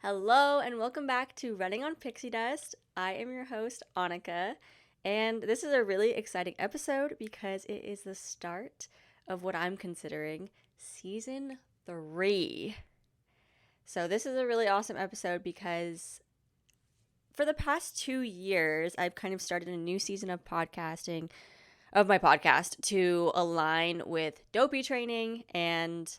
Hello and welcome back to Running on Pixie Dust. I am your host, Annika, and this is a really exciting episode because it is the start of what I'm considering Season 3. So this is a really awesome episode because for the past 2 years, I've kind of started a new season of podcasting, of my podcast, to align with Dopey Training, and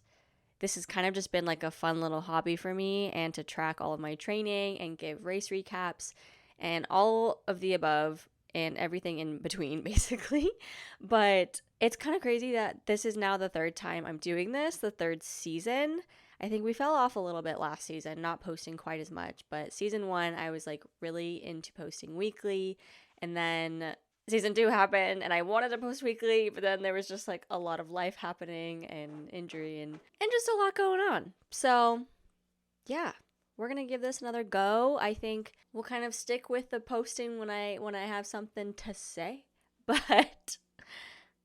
this has kind of just been like a fun little hobby for me, and to track all of my training and give race recaps and all of the above and everything in between, basically. But it's kind of crazy that this is now the third time I'm doing this, the third season. I think we fell off a little bit last season, not posting quite as much, but season 1, I was like really into posting weekly, and then season 2 happened and I wanted to post weekly, but then there was just like a lot of life happening and injury and just a lot going on. So yeah, we're gonna give this another go. I think we'll kind of stick with the posting when I have something to say. But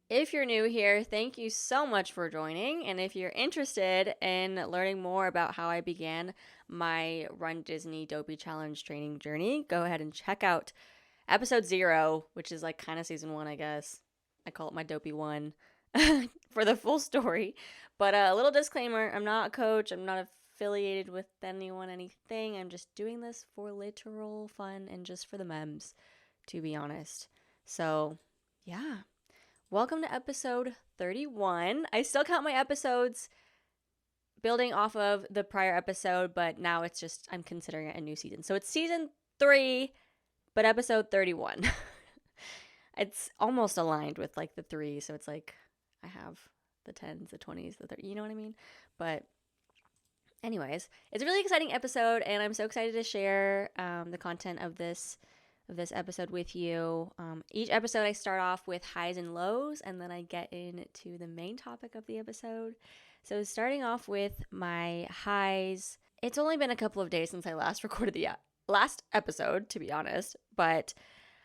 if you're new here, thank you so much for joining. And if you're interested in learning more about how I began my Run Disney Dopey Challenge training journey, go ahead and check out episode 0, which is like kind of season 1, I guess. I call it my Dopey 1 for the full story. But a little disclaimer, I'm not a coach. I'm not affiliated with anyone, anything. I'm just doing this for literal fun and just for the memes, to be honest. So, yeah. Welcome to episode 31. I still count my episodes building off of the prior episode, but now it's just, I'm considering it a new season. So it's season 3, but episode 31. It's almost aligned with like the 3, so it's like I have the 10s, the 20s, the 30s, you know what I mean? But anyways, it's a really exciting episode, and I'm so excited to share the content of this episode with you. Each episode I start off with highs and lows, and then I get into the main topic of the episode. So starting off with my highs, it's only been a couple of days since I last recorded the last episode, to be honest, but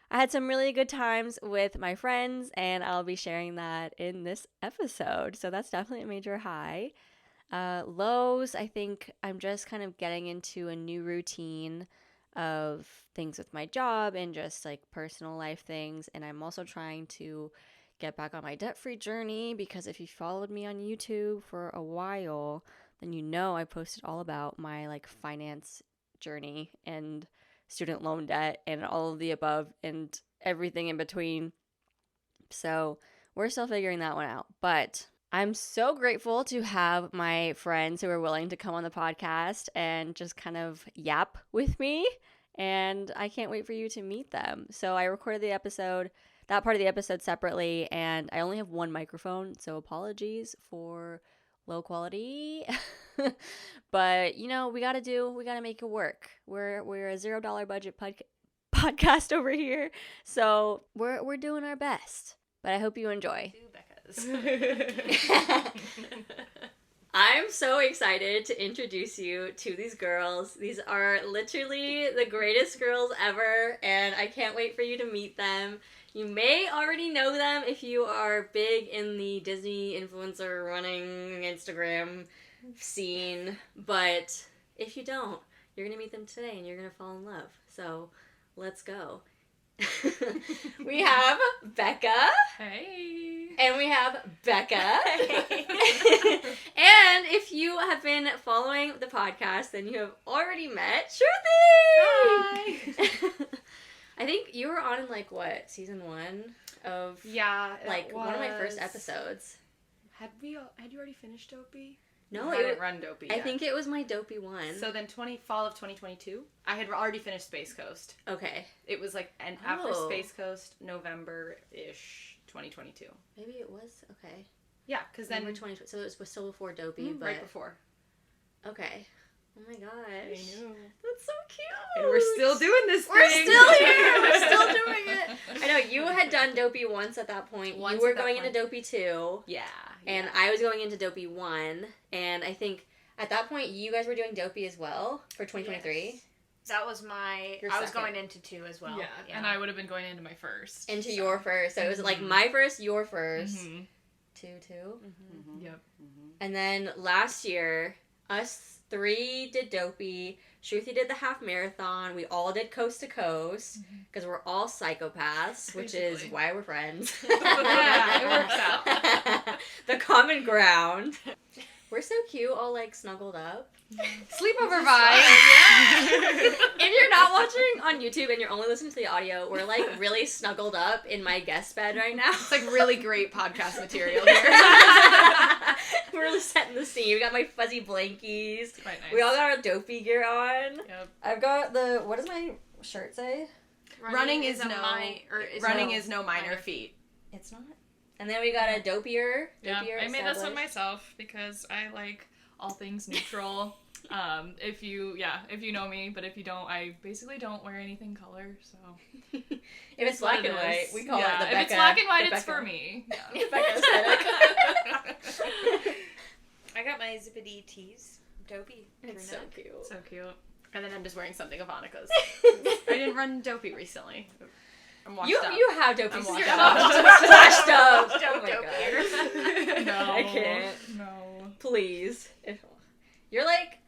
I had some really good times with my friends, and I'll be sharing that in this episode. So that's definitely a major high. Lows, I think I'm just kind of getting into a new routine of things with my job and just like personal life things. And I'm also trying to get back on my debt-free journey, because if you followed me on YouTube for a while, then you know I posted all about my like finance journey and student loan debt and all of the above and everything in between. So we're still figuring that one out, but I'm so grateful to have my friends who are willing to come on the podcast and just kind of yap with me, and I can't wait for you to meet them. So I recorded that part of the episode separately, and I only have one microphone, so apologies for low quality. But you know, we gotta make it work. We're a $0 budget podcast over here, so we're doing our best. But I hope you enjoy. I'm so excited to introduce you to these girls. These are literally the greatest girls ever, and I can't wait for you to meet them. You may already know them if you are big in the Disney influencer running Instagram scene, but if you don't, you're going to meet them today and you're going to fall in love. So let's go. We have Becca. Hey. And we have Becca. Hey. And if you have been following the podcast, then you have already met Shruti. Hi. I think you were on in like what, season 1 of like one of my first episodes. Had you already finished Dopey? No, I hadn't run Dopey yet. I think it was my Dopey 1. So then fall of 2022, I had already finished Space Coast. Okay. It was like after Space Coast, November-ish 2022. Maybe it was, okay. Yeah, because then... November 2020, so it was still before Dopey, but... Right before. Okay. Oh my gosh. I know. That's so cute. And we're still doing this thing. We're still here. We're still doing it. I know, you had done Dopey once at that point. You were going into Dopey 2. Yeah. And I was going into Dopey 1. And I think at that point, you guys were doing Dopey as well for 2023. Yes. That was I was going into 2 as well. Yeah, and I would have been going into my first. Into your first. So it was like my first, your first. 2. 2. Yep. And then last year, us 3 did Dopey. Shruti did the half marathon. We all did coast to coast because we're all psychopaths, which is why we're friends. Yeah, it works out. The common ground. We're so cute, all like snuggled up. Sleepover vibe. If you're not watching on YouTube and you're only listening to the audio, we're like really snuggled up in my guest bed right now. It's like really great podcast material here. We're really setting the scene. We got my fuzzy blankies. Quite nice. We all got our Dopey gear on. Yep. I've got what does my shirt say? Running is no minor feat. It's not. And then we got a dopier. Yeah, I made this one established. myself because I like all things neutral. If you know me, but if you don't, I basically don't wear anything color, so. If it's black and white, we call it the Becca. If it's black and white, the it's Becca. for me. Yeah. Becca aesthetic. I got my zippity tees. Dopey. It's so cute. So cute. And then I'm just wearing something of Annika's. I didn't run Dopey recently. I'm washed up. You have Dopey. I'm You're washed up. Washed up. Oh Don't my God. No. I can't. No. Please. You're like,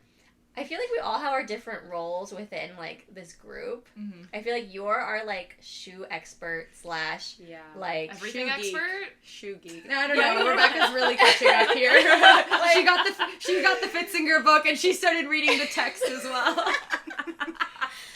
I feel like we all have our different roles within like this group. Mm-hmm. I feel like you're our like shoe expert / like Everything Shoe geek. expert? Shoe geek. No, I don't know. Rebecca's really catching up here. she got the Fitzinger book and she started reading the text as well.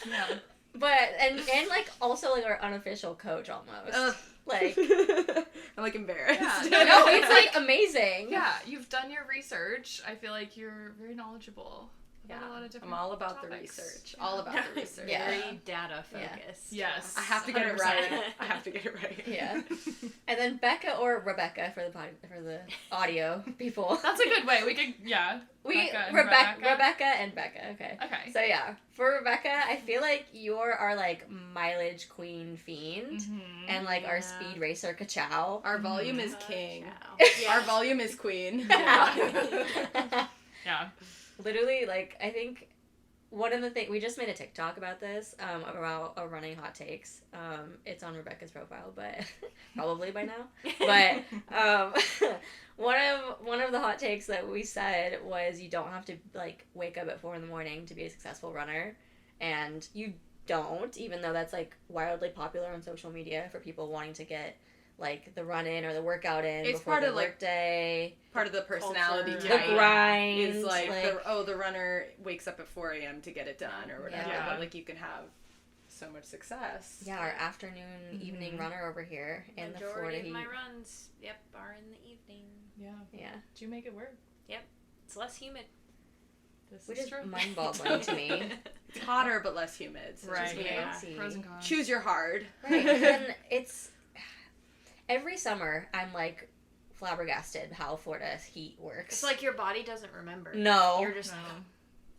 Yeah. But and like also like our unofficial coach almost. Ugh. Like I'm like embarrassed. Yeah. no, it's like amazing. Yeah, you've done your research. I feel like you're very knowledgeable about a lot of different I'm all about topics. the research. All about the research. Yeah. Very data focused. Yes. I have to get it 100%. right. I have to get it right. Yeah. And then Becca or Rebecca for the audio people. That's a good way. We could, yeah. Rebecca and Becca. Okay. Okay. So yeah, for Rebecca, I feel like you're our like mileage queen fiend, Mm-hmm. and like our speed racer ka-chow. Our volume is king. Yeah. Our volume is queen. Yeah. Literally, like I think one of the things we just made a TikTok about this, about running hot takes. It's on Rebecca's profile, but probably by now. But one of the hot takes that we said was you don't have to like wake up at 4 a.m. to be a successful runner, and you don't, even though that's like wildly popular on social media for people wanting to get like the run in or the workout in It's before part the of, like, work day. Part of the personality Culture. type The grind. is like the runner wakes up at 4 a.m. to get it done or whatever. Yeah. But like you can have so much success. Yeah, our afternoon, evening runner over here in the Florida Majority of heat. my runs, are in the evening. Yeah. Yeah. Do you make it work? It's less humid. This Which is is true. mind-boggling to me. It's hotter but less humid. So Right. just, Yeah. Fancy. Pros and cons. choose your hard. Right. And it's every summer I'm like flabbergasted how Florida's heat works. It's like your body doesn't remember. no, You're just No.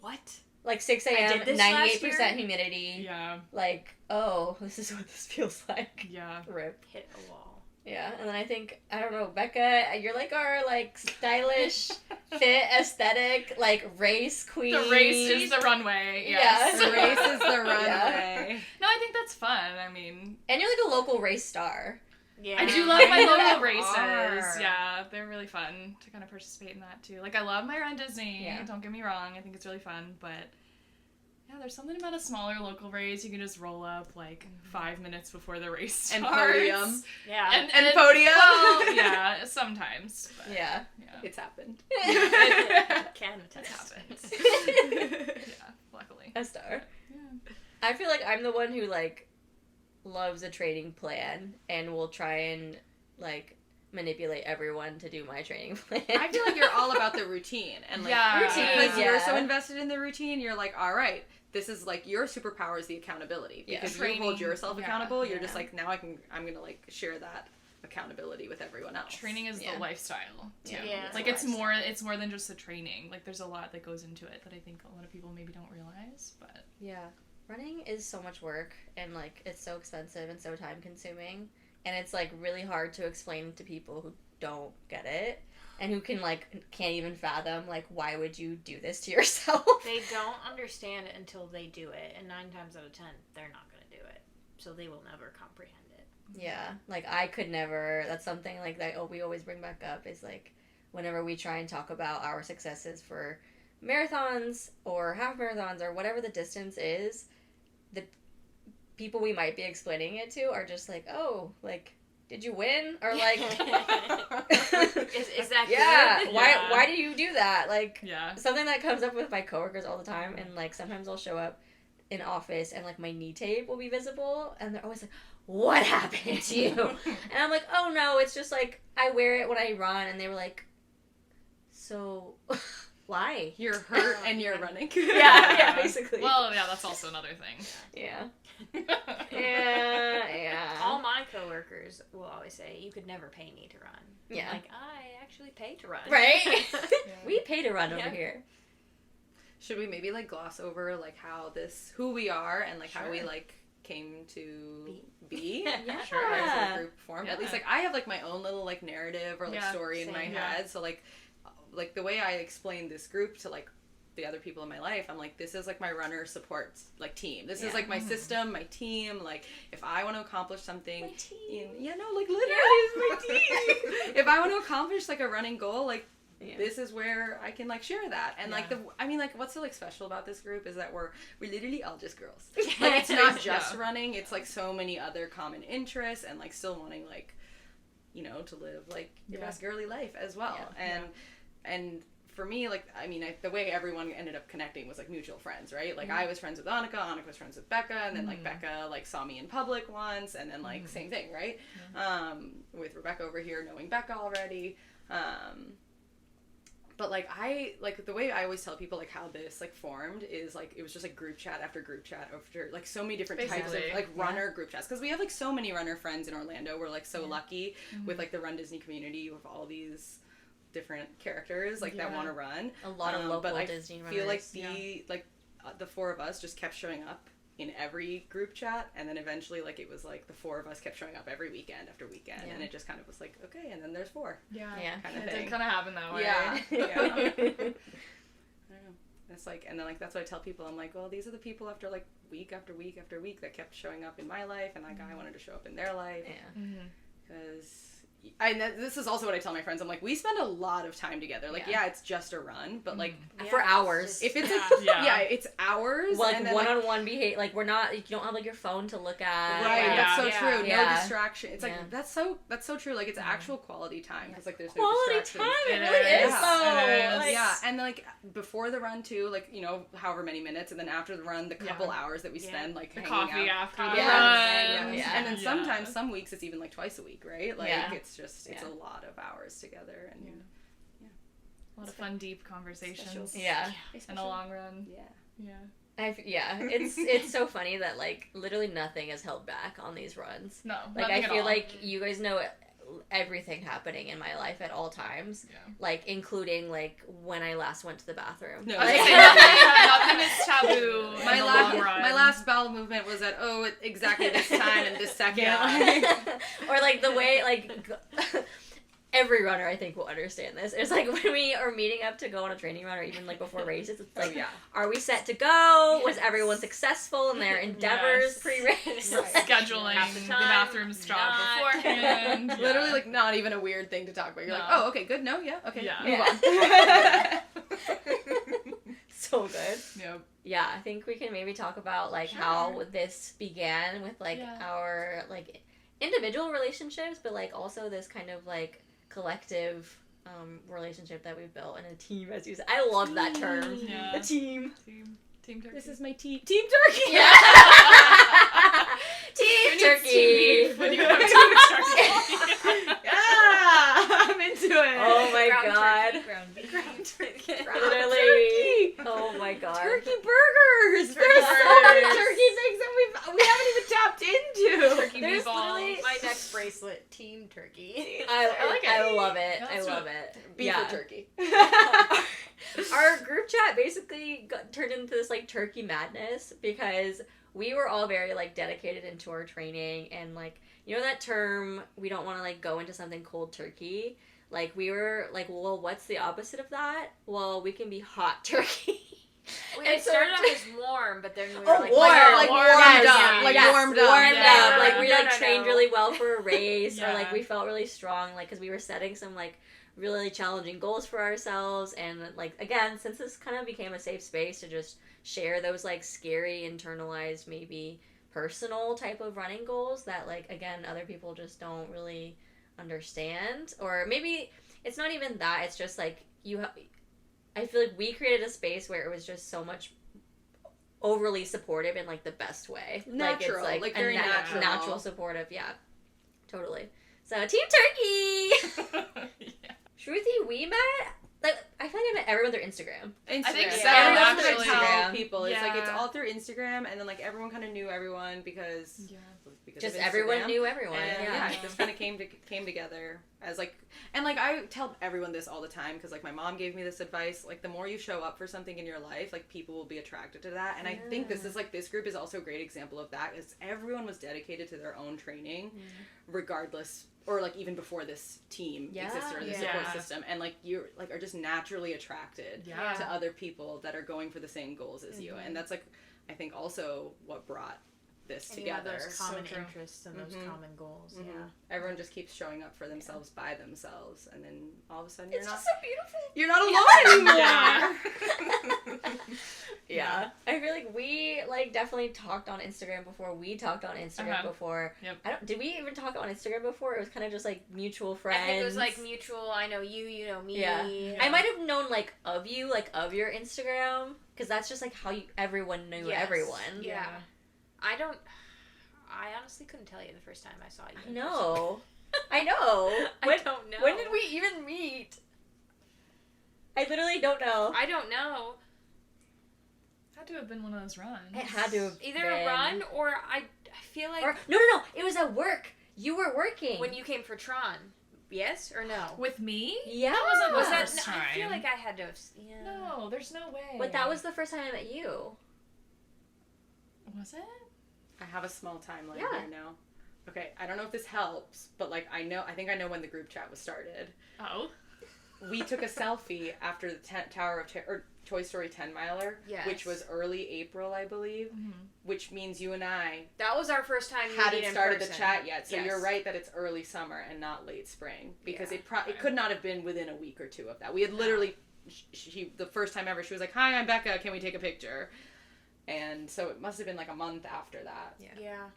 what? like 6 I a.m. did this last 98% year? humidity. Yeah. Like, oh, this is what this feels like. Yeah. Rip. Hit a wall. Yeah, and then I think I don't know, Becca, you're like our like stylish, fit, aesthetic, like race queen. The race is the runway. Yeah. Yes. The race is the runway. No, I think that's fun. I mean, And you're like a local race star. Yeah. I do love my local races. Are. Yeah, they're really fun to kind of participate in that too. Like, I love my Run Disney. Yeah. Don't get me wrong. I think it's really fun, but yeah, there's something about a smaller local race. You can just roll up like 5 minutes before the race starts. And podium. Yeah. And podium. Well, yeah, sometimes. But, Yeah. yeah. It's happened. Can It attest. happens. Yeah, luckily. A star. Yeah. I feel like I'm the one who like loves a training plan and will try and like manipulate everyone to do my training plan. I feel like you're all about the routine and like Yeah. because Yeah. you're so invested in the routine, you're like, all right, this is like your superpower is the accountability Yeah. because you Training, hold yourself yeah, accountable. You're yeah. just like now I'm gonna like share that accountability with everyone else. Training is Yeah. the lifestyle too. Yeah, it's Like a it's more than just the training. Like there's a lot that goes into it that I think a lot of people maybe don't realize. But Yeah. Running is so much work and like it's so expensive and so time consuming and it's like really hard to explain to people who don't get it and who can't even fathom like why would you do this to yourself? They don't understand it until they do it, and 9 times out of 10, they're not going to do it. So they will never comprehend it. Yeah, like I could never. That's something like that. We always bring back up is like whenever we try and talk about our successes for marathons or half marathons or whatever the distance is, the people we might be explaining it to are just like, oh, like, did you win? Or like, is that yeah, good? why do you do that? Like, Yeah. something that comes up with my coworkers all the time, and like sometimes I'll show up in office and like my knee tape will be visible, and they're always like, what happened to you? And I'm like, oh no, it's just like I wear it when I run. And they were like, so why? You're hurt and you're running. Yeah, basically. Well, yeah, that's also another thing. Yeah. Yeah. All my coworkers will always say, you could never pay me to run. Yeah. Like, I actually pay to run. Right? Yeah. We pay to run Yeah. over here. Should we maybe like gloss over like who we are and like how we Sure. like came to be Yeah. Sure. as a group form? Yeah. At least like I have like my own little like narrative or like Yeah, story in my same. Yeah. head. So like the way I explain this group to like the other people in my life, I'm like, this is like my runner support like team. This is like my system, my team. Like if I want to accomplish something, My team. yeah, no, like literally it's my team. If I want to accomplish like a running goal, like Yeah. this is where I can like share that. And like what's so like special about this group is that we're literally all just girls. Like it's not just running, it's like so many other common interests and like still wanting like, you know, to live like your best girly life as well. Yeah. And for me, like, I mean, the way everyone ended up connecting was like mutual friends, right? Like I was friends with Annika was friends with Becca, and then like Becca like saw me in public once, and then like same thing, right? With Rebecca over here knowing Becca already. But like the way I always tell people like how this like formed is like it was just like group chat after like so many different types of Basically, like runner group chats, because we have like so many runner friends in Orlando. We're like so lucky with like the Run Disney community with all these different characters like that want to run. A lot of local but I Disney runners. feel like the four of us just kept showing up in every group chat, and then eventually like it was like the four of us kept showing up every weekend after weekend, and it just kind of was like, okay, and then there's four. Yeah. Kind of It thing. did kind of happen that way. Yeah. I don't know. It's like, and then like that's what I tell people. I'm like, well, these are the people after like week after week after week that kept showing up in my life, and like I wanted to show up in their life. Yeah. Because this is also what I tell my friends. I'm like, we spend a lot of time together. Like, yeah, it's just a run, but like For hours. if it's it's hours. Like and then, one-on-one behavior. Like we're not. You don't have like your phone to look at. Right, Yeah. that's so Yeah. true. Yeah. No distraction. It's like Yeah. that's so true. Like it's actual quality time because like there's no Quality distractions. time. It It really is. is. Though. It is. Like, Yeah, and like before the run too, like you know, however many minutes, and then after the run, the couple hours that we spend like The hanging coffee out. after the Yeah. run. Yeah. And then sometimes some weeks it's even like twice a week, right? Like it's just it's Yeah. a lot of hours together, and A lot of fun, deep conversations. Yeah. In the long run. yeah. Yeah. It's so funny that like literally nothing is held back on these runs. No. Like nothing I at feel all. like you guys know everything happening in my life at all times. Yeah. Like including like when I last went to the bathroom. No, I was Like- gonna say, nothing is taboo My in the last long run. my last bowel movement was at exactly this time and this second. Or like the way like every runner I think will understand this. It's like when we are meeting up to go on a training run or even like before races, it's like, are we set to go? Was everyone successful in their endeavors Yes. pre-race? Scheduling Half the the time, bathroom stop not. beforehand. Literally, like, not even a weird thing to talk about. You're like, oh, okay, good, no, yeah, okay, Yeah. move on. So good. Yep. Yeah, I think we can maybe talk about like how this began with like our like individual relationships, but like also this kind of like collective relationship that we've built in a team, as you said. I love that term. Yeah. The team. Team turkey. This is my team turkey. Yeah. Team turkey. When you have team turkey. Yeah, I'm into it. Oh my Ground god. turkey, ground turkey. Literally. Oh my god. Turkey burgers. Turkey There's so many burgers. turkey things that we haven't even tapped into. Turkey There's meatballs. literally- My next bracelet, Team Turkey. I like it. I love it. That's I love it. Beef or turkey. Our group chat basically turned into this like turkey madness because we were all very like dedicated into our training, and like, you know that term, we don't want to like go into something cold turkey. Like we were like, well, what's the opposite of that? Well, we can be hot turkey. We And so- started off as warm, but then we were Oh, like, warm, like warmed warmed up, up, like yes, warmed up. warmed Yeah. up. Like we No, like no, trained no. really well for a race, or Yeah. like we felt really strong, like because we were setting some like really challenging goals for ourselves. And like, again, since this kind of became a safe space to just share those like scary, internalized, maybe personal type of running goals that like, again, other people just don't really understand. Or maybe it's not even that, it's just like I feel like we created a space where it was just so much overly supportive in like the best way. Natural, like very natural. Natural supportive, yeah. Totally. So Team Turkey! Yeah. Shruti, we met, like, I feel like I met everyone through Instagram. I think so, Everyone's actually. gonna tell Instagram. people. It's like, it's Yeah. all through Instagram, and then like everyone kind of knew everyone because Just of everyone Instagram. knew everyone. And, Yeah. it just kind of came together as like, and like I tell everyone this all the time because like my mom gave me this advice. Like the more you show up for something in your life, like people will be attracted to that. And I think this group is also a great example of that. Is everyone was dedicated to their own training, regardless, or like even before this team existed or the support system, and like you like are just naturally attracted to other people that are going for the same goals as you, and that's like I think also what brought this together. Those common So true. interests and those common goals. Yeah. Everyone just keeps showing up for themselves by themselves, and then all of a sudden It's you're not just so beautiful. you're not alone anymore. Yeah. I feel like we like definitely talked on Instagram before. We talked on Instagram before. Yep. Did we even talk on Instagram before? It was kind of just like mutual friends. I think it was like mutual. I know you, you know me. Yeah. I might have known like of you, like of your Instagram, because that's just like how everyone knew everyone. Yeah. I honestly couldn't tell you the first time I saw you. I know. I know. I don't know. When did we even meet? I literally don't know. I don't know. Had to have been one of those runs. It had to have Either been. a run or I feel like Or, no. It was at work. You were working. when you came for Tron. Yes or no? With me? Yeah. That wasn't Was the that? first No, I feel time. like I had to have. Yeah. No, there's no way. But that was the first time I met you. Was it? I have a small timeline Yeah. here now. Okay, I don't know if this helps, but like I think I know when the group chat was started. Oh. We took a selfie after the Tower of or Toy Story 10 miler, Yes. which was early April, I believe, which means you and I That was our first time meeting hadn't in started person. the chat yet. So Yes. you're right that it's early summer and not late spring, because Yeah. it could not have been within a week or two of that. We had literally she the first time ever she was like, "Hi, I'm Becca. Can we take a picture?" And so it must have been like a month after that. Yeah.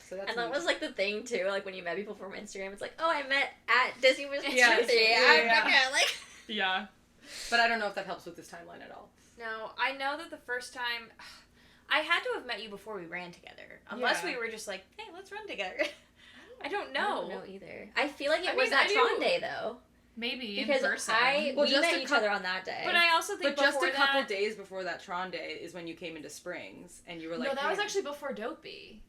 So that's And that neat. was like the thing too, like when you met people from Instagram, it's like, oh, I met at Disney with Yes. Shruti. Yeah. Like, Yeah. But I don't know if that helps with this timeline at all. No, I know that the first time I had to have met you before we ran together. Unless we were just like, hey, let's run together. I don't know. I don't know either. I feel like it I was mean, that I Tron do. day though. Maybe Because in person. Well, we just met a each other on that day. But I also think But just before a couple that, days before that Tron day is when you came into Springs, and you were like, no, that was "Hey." actually before Dopey.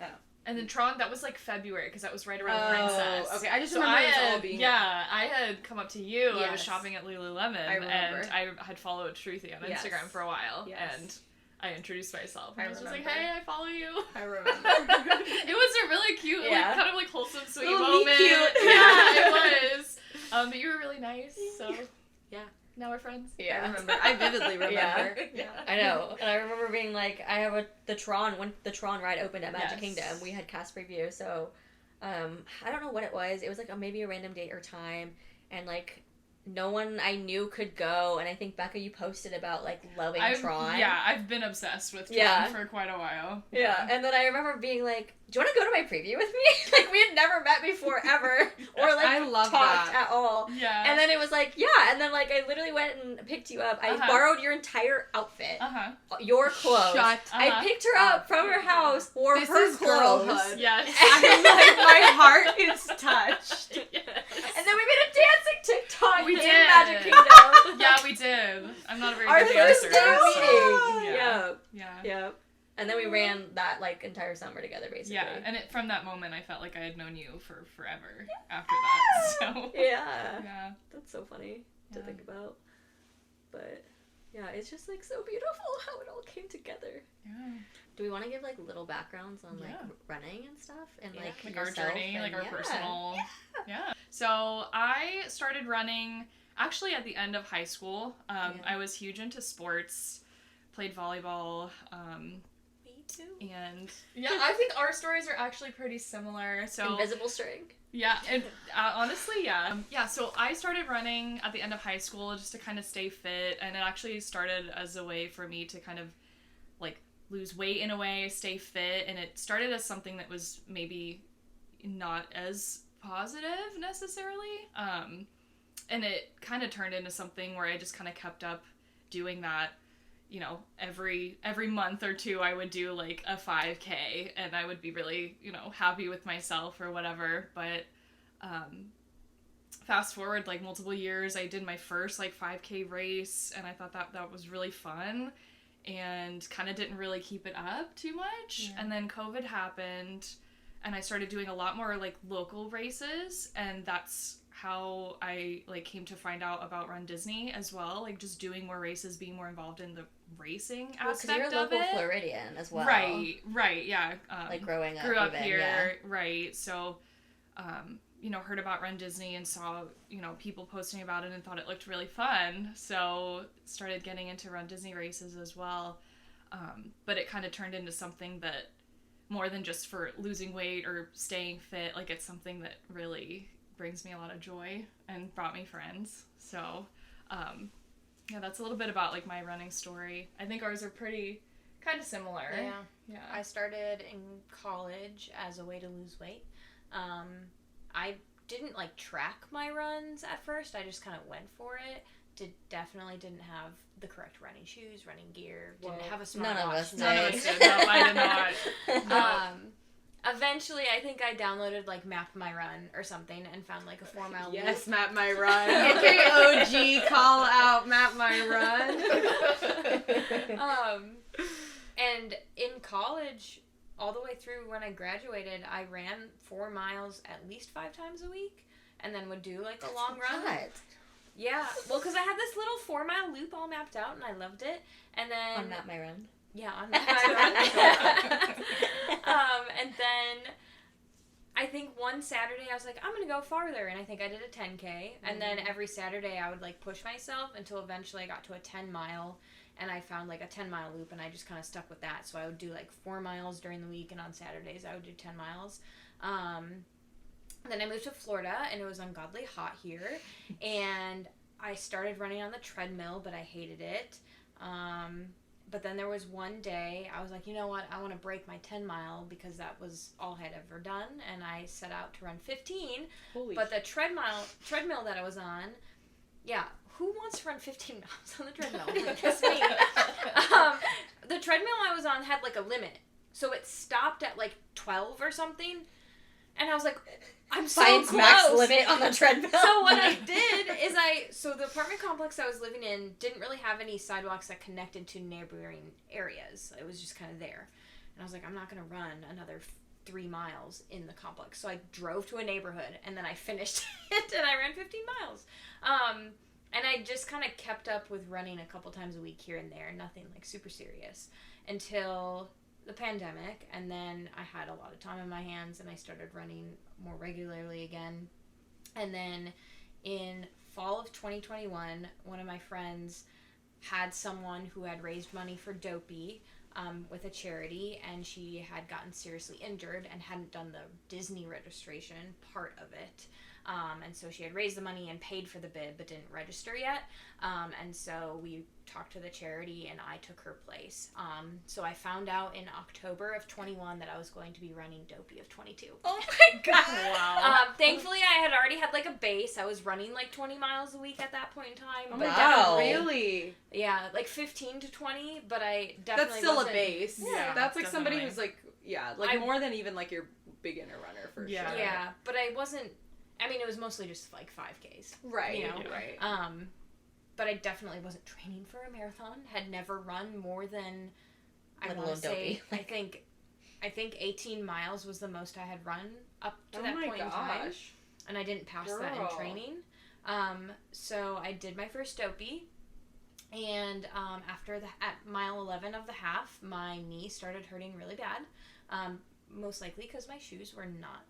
Oh. And then Tron, that was like February, because that was right around Princess. Okay, I just So remember I it all had, being... I had come up to you. I was Yes. shopping at Lululemon, I remember. and I had followed Shruti on Yes. Instagram for a while, Yes. and I introduced myself. I I was just like, remember. hey, I follow you. I remember. It was a really cute, Yeah. like, kind of like wholesome, sweet Little moment. meet cute. Yeah, it was. But you were really nice, so Yeah. now we're friends. yeah. I remember. I vividly remember. Yeah. I know. And I remember being like, I have the Tron, when the Tron ride opened at Magic Yes. Kingdom, we had cast preview, so I don't know what it was. It was like maybe a random date or time, and like no one I knew could go, and I think Becca, you posted about like loving Tron. Yeah, I've been obsessed with Tron Yeah. for quite a while. Yeah, and then I remember being like, "Do you want to go to my preview with me?" Like we had never met before ever, or like I love talked that. at all. Yeah. And then it was like, yeah, and then like I literally went and picked you up. I Uh-huh. borrowed your entire outfit, Uh-huh. your clothes. Shut I Uh-huh. picked her up from her house, wore This her is clothes, girlhood. Yes. I'm like, my heart is touched. and then we made a dancing TikTok We in did. Magic Kingdom. Yeah, we did. I'm not a very Our good first dancer. day so- meeting. Yeah. Yeah, Yeah. yeah. And then we ran that like entire summer together, basically. Yeah, and from that moment, I felt like I had known you for forever after that. So Yeah. yeah, That's so funny to Yeah. think about. But yeah, it's just like so beautiful how it all came together. yeah. Do we want to give like little backgrounds on like Yeah. running and stuff and Yeah. like Our yourself journey, and, like our yeah. personal. Yeah. So I started running actually at the end of high school. Yeah. I was huge into sports, played volleyball. too. And yeah, I think our stories are actually pretty similar. So invisible string. Yeah, and honestly, yeah. So I started running at the end of high school just to kind of stay fit, and it actually started as a way for me to kind of like lose weight in a way, stay fit, and it started as something that was maybe not as positive necessarily. And it kind of turned into something where I just kind of kept up doing that. You know, every month or two I would do like a 5K, and I would be really, you know, happy with myself or whatever. But fast forward like multiple years, I did my first like 5K race, and I thought that was really fun, and kind of didn't really keep it up too much. Yeah. And then COVID happened, and I started doing a lot more like local races, and that's how I like came to find out about Run Disney as well, like just doing more races, being more involved in the racing aspect you're a of local it. Floridian as well. Right, yeah. Like growing up. Grew up even, here, yeah. right. So, you know, heard about Run Disney and saw, you know, people posting about it and thought it looked really fun. So started getting into Run Disney races as well. But it kind of turned into something that more than just for losing weight or staying fit, like it's something that really brings me a lot of joy and brought me friends. So, yeah, that's a little bit about like my running story. I think ours are pretty kind of similar. Yeah. I started in college as a way to lose weight. I didn't like track my runs at first. I just kind of went for it. Definitely didn't have the correct running shoes, running gear. Didn't have a smartwatch. None of us did. No, I did not. Eventually, I think I downloaded like Map My Run or something and found like a 4-mile loop. Yes, Map My Run. Okay, OG, call out Map My Run. And in college, all the way through when I graduated, I ran 4 miles at least 5 times a week, and then would do like a long run. What? Yeah, well, because I had this little 4-mile loop all mapped out, and I loved it. And then On Map My Run. Yeah, on Map My Run. And then I think one Saturday I was like, I'm gonna go farther, and I think I did a 10K. And then every Saturday I would like push myself until eventually I got to a 10-mile, and I found like a 10-mile loop, and I just kind of stuck with that. So I would do like 4 miles during the week, and on Saturdays I would do 10 miles. Then I moved to Florida, and it was ungodly hot here, and I started running on the treadmill, but I hated it. But then there was one day, I was like, you know what, I want to break my 10-mile, because that was all I had ever done, and I set out to run 15, but the treadmill that I was on, yeah, who wants to run 15 miles on the treadmill? Just me. The treadmill I was on had like a limit, so it stopped at like 12 or something, and I was like, I'm so Finds close. max limit on the treadmill. So what I did is so the apartment complex I was living in didn't really have any sidewalks that connected to neighboring areas. It was just kind of there. And I was like, I'm not going to run another 3 miles in the complex. So I drove to a neighborhood, and then I finished it, and I ran 15 miles. And I just kind of kept up with running a couple times a week here and there, nothing like super serious, until the pandemic, and then I had a lot of time in my hands, and I started running more regularly again. And then in fall of 2021, one of my friends had someone who had raised money for Dopey with a charity, and she had gotten seriously injured and hadn't done the Disney registration part of it. And so she had raised the money and paid for the bid but didn't register yet. And so we talked to the charity, and I took her place. So I found out in October of 21 that I was going to be running Dopey of 22. Oh my god. Wow. Thankfully, I had already had like a base. I was running like 20 miles a week at that point in time. Oh but my Wow. god, really? Yeah, like 15 to 20, but I definitely That's still wasn't... a base. Yeah, That's like somebody definitely. who's like, yeah, like more than even like your beginner runner for Yeah. sure. Yeah, but I wasn't... I mean, it was mostly just like 5Ks. Right. You know? Yeah. Right. But I definitely wasn't training for a marathon. Had never run more than, I Let want alone to say, Dopey. I think 18 miles was the most I had run up to Oh that my point in time. gosh. And I didn't pass that Girl. in training. So I did my first Dopey. And at mile 11 of the half, my knee started hurting really bad. Most likely because my shoes were not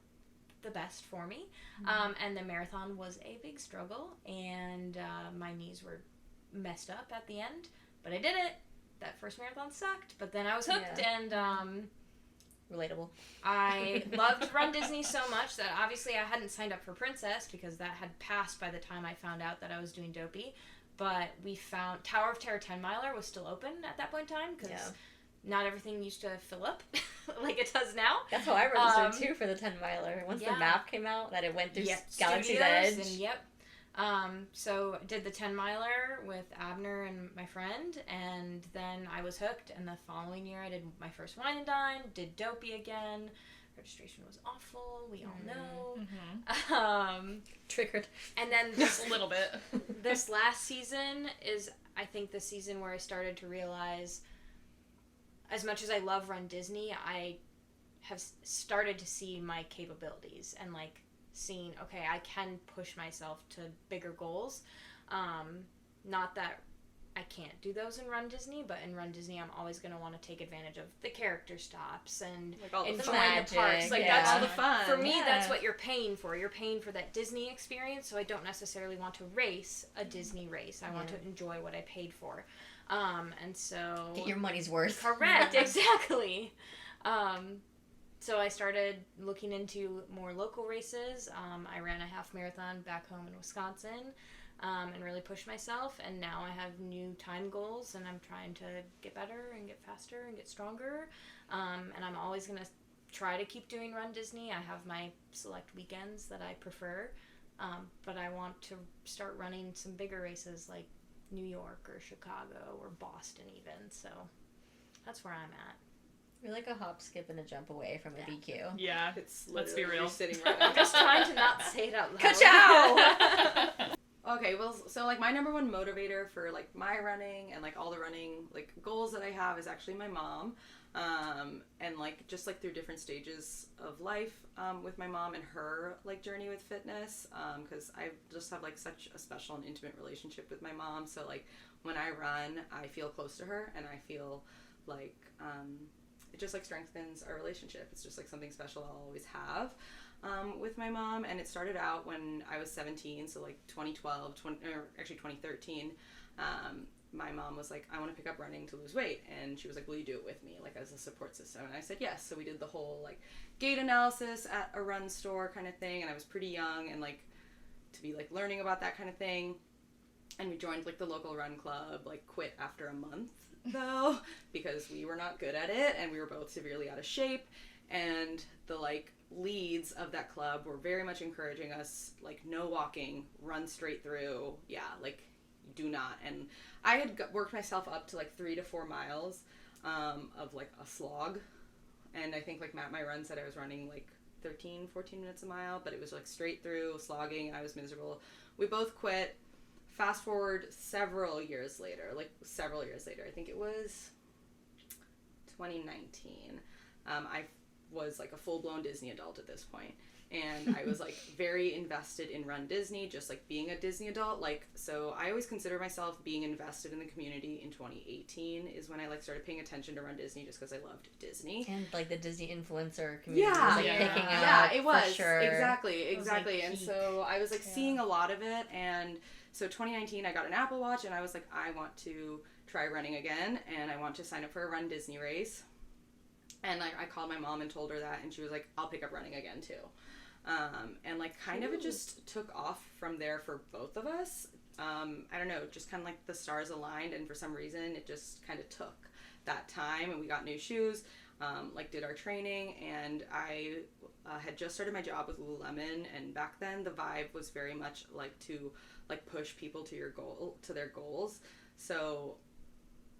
the best for me. And the marathon was a big struggle, and my knees were messed up at the end, but I did it. that first marathon sucked, but then I was hooked, and relatable. I loved Run Disney so much that obviously I hadn't signed up for Princess because that had passed by the time I found out that I was doing Dopey. But we found Tower of Terror 10 miler was still open at that point in time because not everything used to fill up like it does now. That's how I registered too for the 10 miler. Once the map came out, that it went through Galaxy's Edge. And so did the 10 miler with Abner and my friend, and then I was hooked. And the following year, I did my first Wine and Dine, did Dopey again. Registration was awful. We all know. Triggered. And then just a little bit. This last season is, I think, the season where I started to realize, as much as I love Run Disney, I have started to see my capabilities and like seeing, okay, I can push myself to bigger goals. Not that I can't do those in Run Disney, but in Run Disney, I'm always going to want to take advantage of the character stops and like enjoying the parks. Like that's all the fun. For me, that's what you're paying for. You're paying for that Disney experience, so I don't necessarily want to race a Disney race. I want to enjoy what I paid for. And so... Get your money's worth. Correct, exactly. So I started looking into more local races. I ran a half marathon back home in Wisconsin. And really push myself, and now I have new time goals, and I'm trying to get better and get faster and get stronger, and I'm always going to try to keep doing Run Disney. I have my select weekends that I prefer, but I want to start running some bigger races like New York or Chicago or Boston even, so that's where I'm at. You're like a hop, skip, and a jump away from a BQ. Yeah, let's be real. Sitting right I'm just trying to not say it out loud. Ka-chow! Okay, well, so, like, my number one motivator for, like, my running and, like, all the running, like, goals that I have is actually my mom. And, like, just, like, through different stages of life with my mom and her, like, journey with fitness. Because I just have, like, such a special and intimate relationship with my mom. So, like, when I run, I feel close to her, and I feel, like, it just, like, strengthens our relationship. It's just, like, something special I'll always have. With my mom, and it started out when I was 17, so like 2013, my mom was like, I want to pick up running to lose weight, and she was like, will you do it with me, like as a support system? And I said yes. So we did the whole like gait analysis at a run store kind of thing, and I was pretty young and like to be like learning about that kind of thing, and we joined like the local run club, like quit after a month though because we were not good at it and we were both severely out of shape, and the like leads of that club were very much encouraging us, like, no walking, run straight through, like, do not. And I had worked myself up to like 3 to 4 miles of like a slog, and I think like Matt, my run, said I was running like 13-14 minutes a mile, but it was like straight through slogging, and I was miserable. We both quit. Fast forward several years later, I think it was 2019, I was like a full-blown Disney adult at this point, and I was like very invested in Run Disney, just like being a Disney adult. Like, so I always consider myself being invested in the community. In 2018 is when I like started paying attention to Run Disney, just because I loved Disney and like the Disney influencer community was like picking up. It was, for sure. Exactly. Like, and so I was like seeing a lot of it, and so 2019 I got an Apple Watch, and I was like, I want to try running again, and I want to sign up for a Run Disney race. And I called my mom and told her that, and she was like, I'll pick up running again too. And like kind of it just took off from there for both of us. I don't know, just kind of like the stars aligned, and for some reason it just kind of took that time, and we got new shoes, like did our training, and I had just started my job with Lululemon, and back then the vibe was very much like to like push people to their goals. So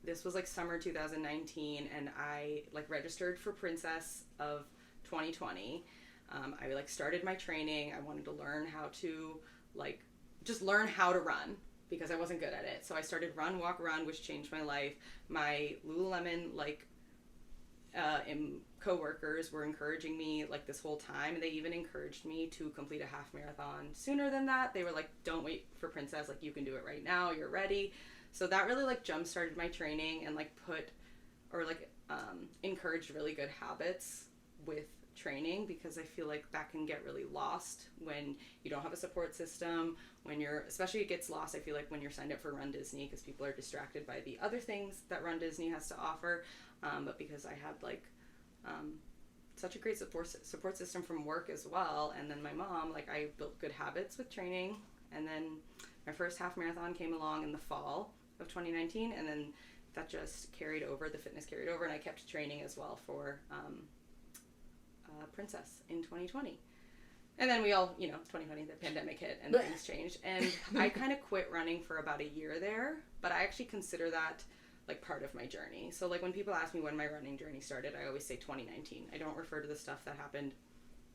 this was like summer 2019, and I like registered for Princess of 2020. I like started my training. I wanted to learn how to like just learn how to run because I wasn't good at it. So I started Run, Walk, Run, which changed my life. My Lululemon like co-workers were encouraging me like this whole time, and they even encouraged me to complete a half marathon sooner than that. They were like, don't wait for Princess, like you can do it right now, you're ready. So that really like jump started my training and like encouraged really good habits with training, because I feel like that can get really lost when you don't have a support system, when you're, especially it gets lost, I feel like, when you're signed up for Run Disney, because people are distracted by the other things that Run Disney has to offer. But because I had like such a great support system from work as well, and then my mom, like, I built good habits with training, and then my first half marathon came along in the fall of 2019, and then that just carried over, the fitness carried over, and I kept training as well for Princess in 2020. And then we all, 2020, the pandemic hit and things changed, and I kind of quit running for about a year there, but I actually consider that like part of my journey. So like when people ask me when my running journey started, I always say 2019. I don't refer to the stuff that happened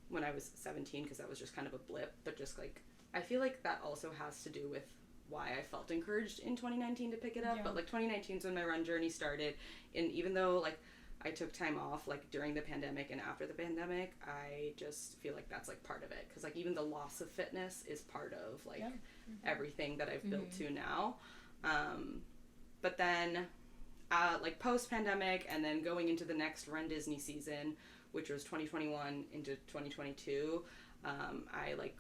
when I was 17, because that was just kind of a blip, but just like, I feel like that also has to do with why I felt encouraged in 2019 to pick it up. Yeah. But like 2019 is when my run journey started, and even though like I took time off like during the pandemic and after the pandemic, I just feel like that's like part of it, because like even the loss of fitness is part of like everything that I've built to now. But then like post-pandemic, and then going into the next Run Disney season, which was 2021 into 2022, I like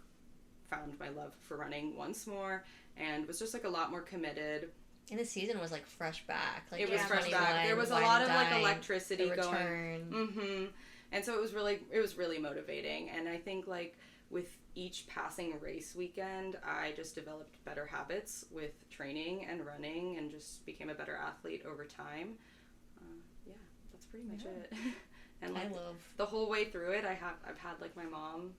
found my love for running once more and was just like a lot more committed. And the season was like fresh back. Like it was fresh back. There was a lot of like electricity going. And so it was really motivating. And I think like with each passing race weekend, I just developed better habits with training and running, and just became a better athlete over time. Yeah, that's pretty much it. And like the whole way through it, I've had like my mom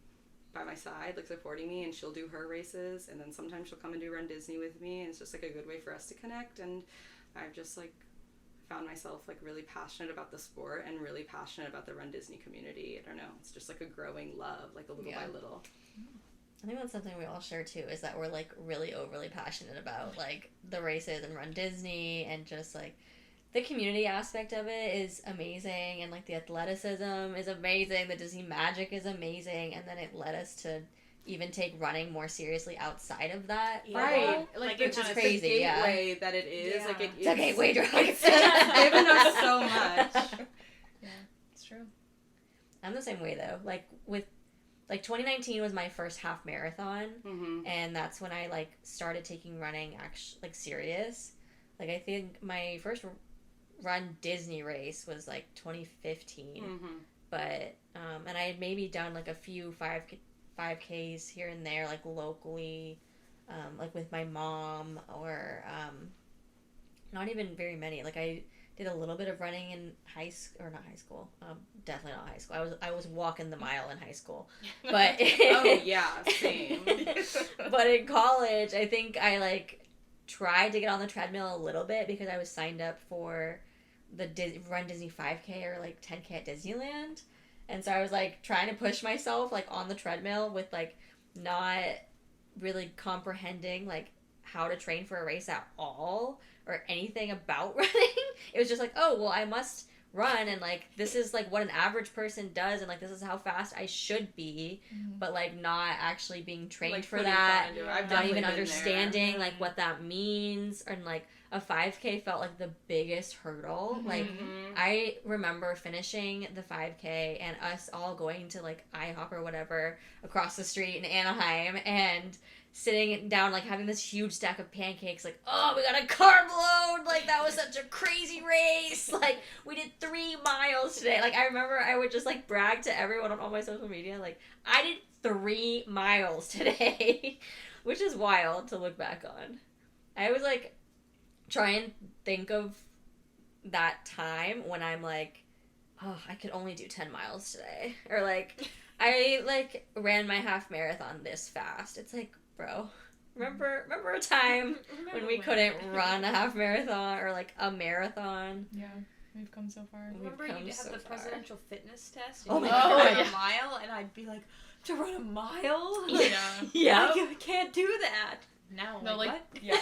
by my side, like supporting me, and she'll do her races, and then sometimes she'll come and do Run Disney with me, and it's just like a good way for us to connect. And I've just like found myself like really passionate about the sport and really passionate about the Run Disney community. I don't know, it's just like a growing love, like a little by little. I think that's something we all share too, is that we're like really overly passionate about like the races and Run Disney, and just like the community aspect of it is amazing, and like the athleticism is amazing, the Disney magic is amazing, and then it led us to even take running more seriously outside of that. Right. Like it's just crazy. The gateway that it is. Yeah. Like it's a gateway drug. It's given us so much. Yeah, it's true. I'm the same way though. Like 2019 was my first half marathon, and that's when I like started taking running actually like serious. Like I think my first Run Disney race was like 2015, but and I had maybe done like a few 5Ks here and there, like locally, like with my mom, or not even very many. Like I did a little bit of running in definitely not high school. I was walking the mile in high school, but oh yeah, same. But in college, I think I like tried to get on the treadmill a little bit, because I was signed up for the Run Disney 5K or like 10K at Disneyland, and so I was like trying to push myself like on the treadmill with like not really comprehending like how to train for a race at all or anything about running. It was just like, oh well, I must run, and like this is like what an average person does, and like this is how fast I should be, but like not actually being trained like, for that, not even understanding like what that means. And like a 5K felt like the biggest hurdle. Like I remember finishing the 5K and us all going to like IHOP or whatever across the street in Anaheim, and sitting down, like having this huge stack of pancakes, like, oh, we got a carb load, like that was such a crazy race, like we did 3 miles today. Like I remember I would just like brag to everyone on all my social media, like I did 3 miles today, which is wild to look back on. I was like try and think of that time when I'm like, oh, I could only do 10 miles today, or like I like ran my half marathon this fast. It's like, bro, remember a time when we couldn't run a half marathon or like a marathon? Yeah, we've come so far. Remember you had the presidential fitness test? And you run a mile, and I'd be like, to run a mile? Yeah. I can't do that. Now, no, like, what? Yeah.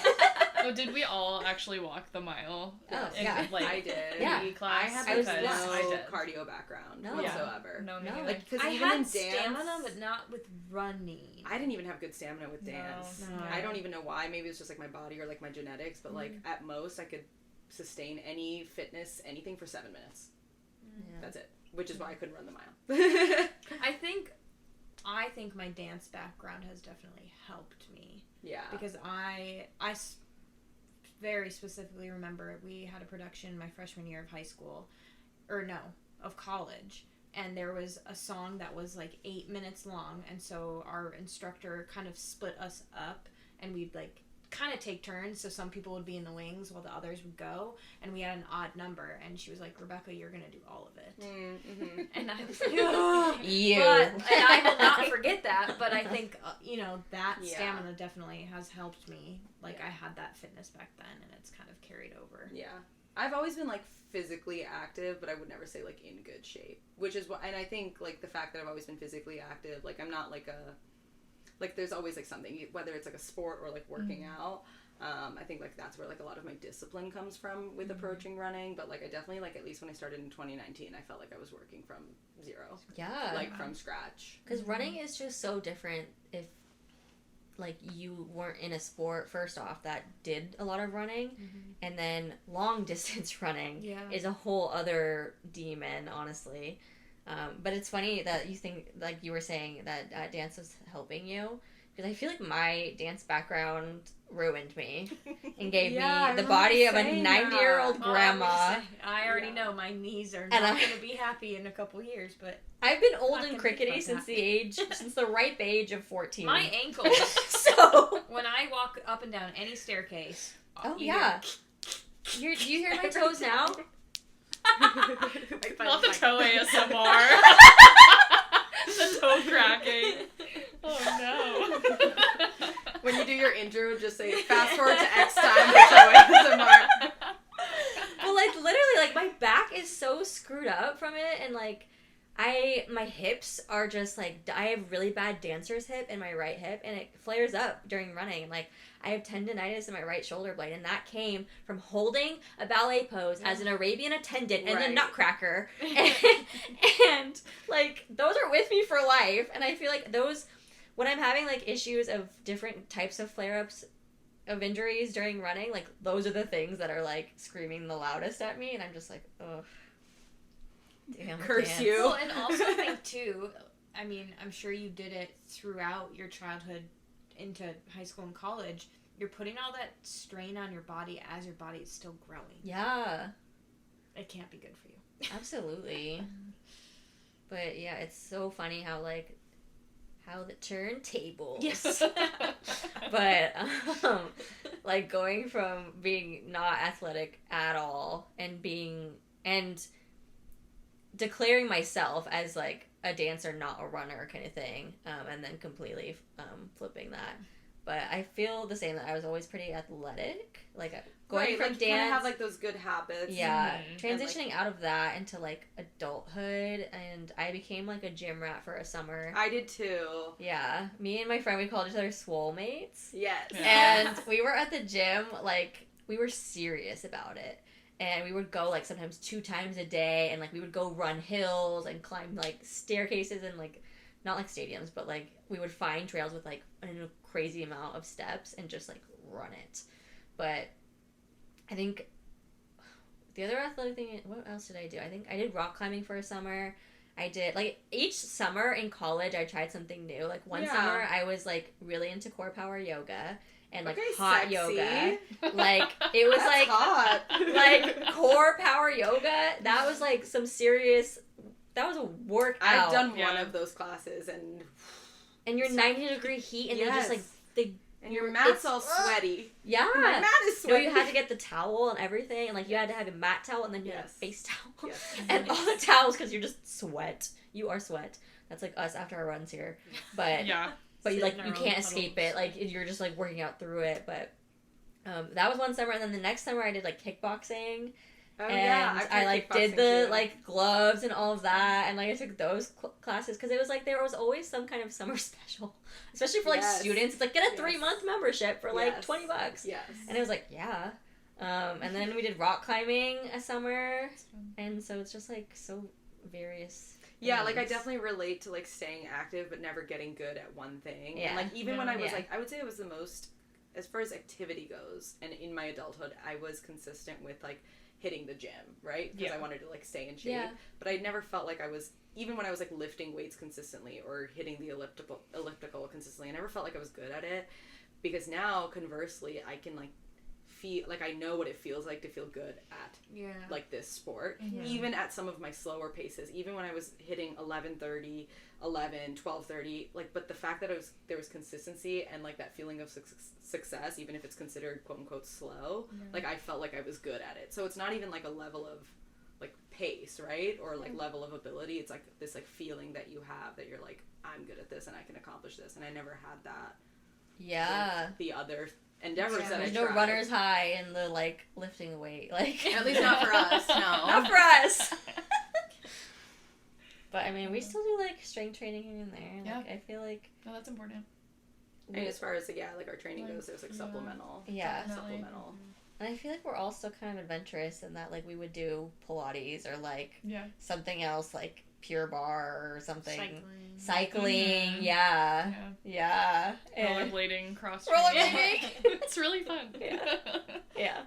Oh, did we all actually walk the mile? Oh, yeah. Like, I did. Yeah. I had no cardio background whatsoever. No, like, I had stamina, but not with running. I didn't even have good stamina with dance. No. I don't even know why. Maybe it's just like my body or like my genetics, but like at most I could sustain any fitness, anything for 7 minutes. That's it. Which is why I couldn't run the mile. I think my dance background has definitely helped me. Yeah. Because I very specifically remember we had a production my freshman year of high school, of college, and there was a song that was like 8 minutes long, and so our instructor kind of split us up, and we'd like kind of take turns, so some people would be in the wings while the others would go, and we had an odd number, and she was like, Rebecca, you're gonna do all of it. Mm-hmm. And I was like, oh. You. And I will not forget that, but I think that Yeah. stamina definitely has helped me. Like, I had that fitness back then, and it's kind of carried over. Yeah. I've always been, like, physically active, but I would never say, like, in good shape. Which is what, and I think, like, the fact that I've always been physically active, like, I'm not, like, there's always, like, something, whether it's, like, a sport or, like, working out. I think, like, that's where, like, a lot of my discipline comes from with approaching running. But, like, I definitely, like, at least when I started in 2019, I felt like I was working from zero. Yeah. Like, from scratch. Because running is just so different if, like, you weren't in a sport, first off, that did a lot of running. And then long distance running is a whole other demon, honestly. But it's funny that you think, like you were saying, that dance was helping you. Because I feel like my dance background ruined me and gave me the body of a 90-year-old grandma. I already know my knees are not going to be happy in a couple years, but I've been old and crickety since the ripe age of 14. my ankles. So When I walk up and down any staircase, do you hear my toes now? Not the toe ASMR. The toe cracking. Oh no. When you do your intro, just say, fast forward to X time for toe ASMR. Well, like, literally, like, my back is so screwed up from it, and, like, my hips are just, like, I have really bad dancer's hip in my right hip, and it flares up during running, and, like, I have tendonitis in my right shoulder blade, and that came from holding a ballet pose as an Arabian attendant and a nutcracker, and, like, those are with me for life, and I feel like when I'm having, like, issues of different types of flare-ups of injuries during running, like, those are the things that are, like, screaming the loudest at me, and I'm just like, ugh. Damn, Curse you. Well, and also I think, too, I mean, I'm sure you did it throughout your childhood into high school and college. You're putting all that strain on your body as your body is still growing. Yeah. It can't be good for you. Absolutely. But, yeah, it's so funny how the turntables. Yes. But, like, going from being not athletic at all and declaring myself as, like, a dancer, not a runner kind of thing, and then completely flipping that. But I feel the same, that I was always pretty athletic, like, going from like, dance. You kind of have, like, those good habits. Yeah, transitioning out of that into, like, adulthood, and I became, like, a gym rat for a summer. I did too. Yeah, me and my friend, we called each other swole mates. Yes. And we were at the gym, like, we were serious about it. And we would go, like, sometimes 2 times a day, and, like, we would go run hills and climb, like, staircases and, like, not, like, stadiums, but, like, we would find trails with, like, a crazy amount of steps and just, like, run it. But I think the other athletic thing, what else did I do? I think I did rock climbing for a summer. I did, like, each summer in college, I tried something new. Like, one summer, I was, like, really into core power yoga. And, like, hot sexy. yoga. Like, it was, That's like, hot. like, core power yoga. That was, like, some serious, that was a workout. I've done one of those classes, and you're 90-degree heat, and they're just, like, and your mat's all sweaty. Yeah. My mat is sweaty. No, you had to get the towel and everything, and, like, you had to have a mat towel, and then you had a face towel. Yes. And all the towels, because you're just sweat. You are sweat. That's, like, us after our runs here. But But you, like, you can't escape it. Like, you're just, like, working out through it. But that was one summer. And then the next summer I did, like, kickboxing. Oh, and yeah. I, like, did the, like, gloves and all of that. And, like, I took those classes. Because it was, like, there was always some kind of summer special. Especially for, like, students. It's like, get a 3-month membership for, like, $20. Yes. And it was like, yeah. And then we did rock climbing a summer. And so it's just, like, so various. Yeah, like, I definitely relate to, like, staying active but never getting good at one thing. Yeah. And, like, even when I was, like, I would say it was the most, as far as activity goes, and in my adulthood, I was consistent with, like, hitting the gym, right? Because I wanted to like stay in shape. Yeah. But I never felt like I was, even when I was like lifting weights consistently or hitting the elliptical consistently, I never felt like I was good at it. Because now, conversely, I can like feel like I know what it feels like to feel good at like this sport, even at some of my slower paces, even when I was hitting 11:30, 12:30, like, but the fact that there was consistency and like that feeling of success, even if it's considered quote unquote slow, like I felt like I was good at it. So it's not even like a level of like pace, right? Or like level of ability. It's like this like feeling that you have that you're like, I'm good at this and I can accomplish this. And I never had that. Yeah. The other endeavors that I There's tried. no runner's high in the like lifting the weight, like at least not for us. No, not for us. But I mean, we still do like strength training here and there. Yeah. Like, I feel like No, that's important. and as far as like our training goes, there's like supplemental. Yeah. Supplemental. And I feel like we're all still kind of adventurous in that, like, we would do Pilates or like something else, like pure bar or something. Cycling. Yeah. Rollerblading, cross Rollerblading. It's really fun. Yeah.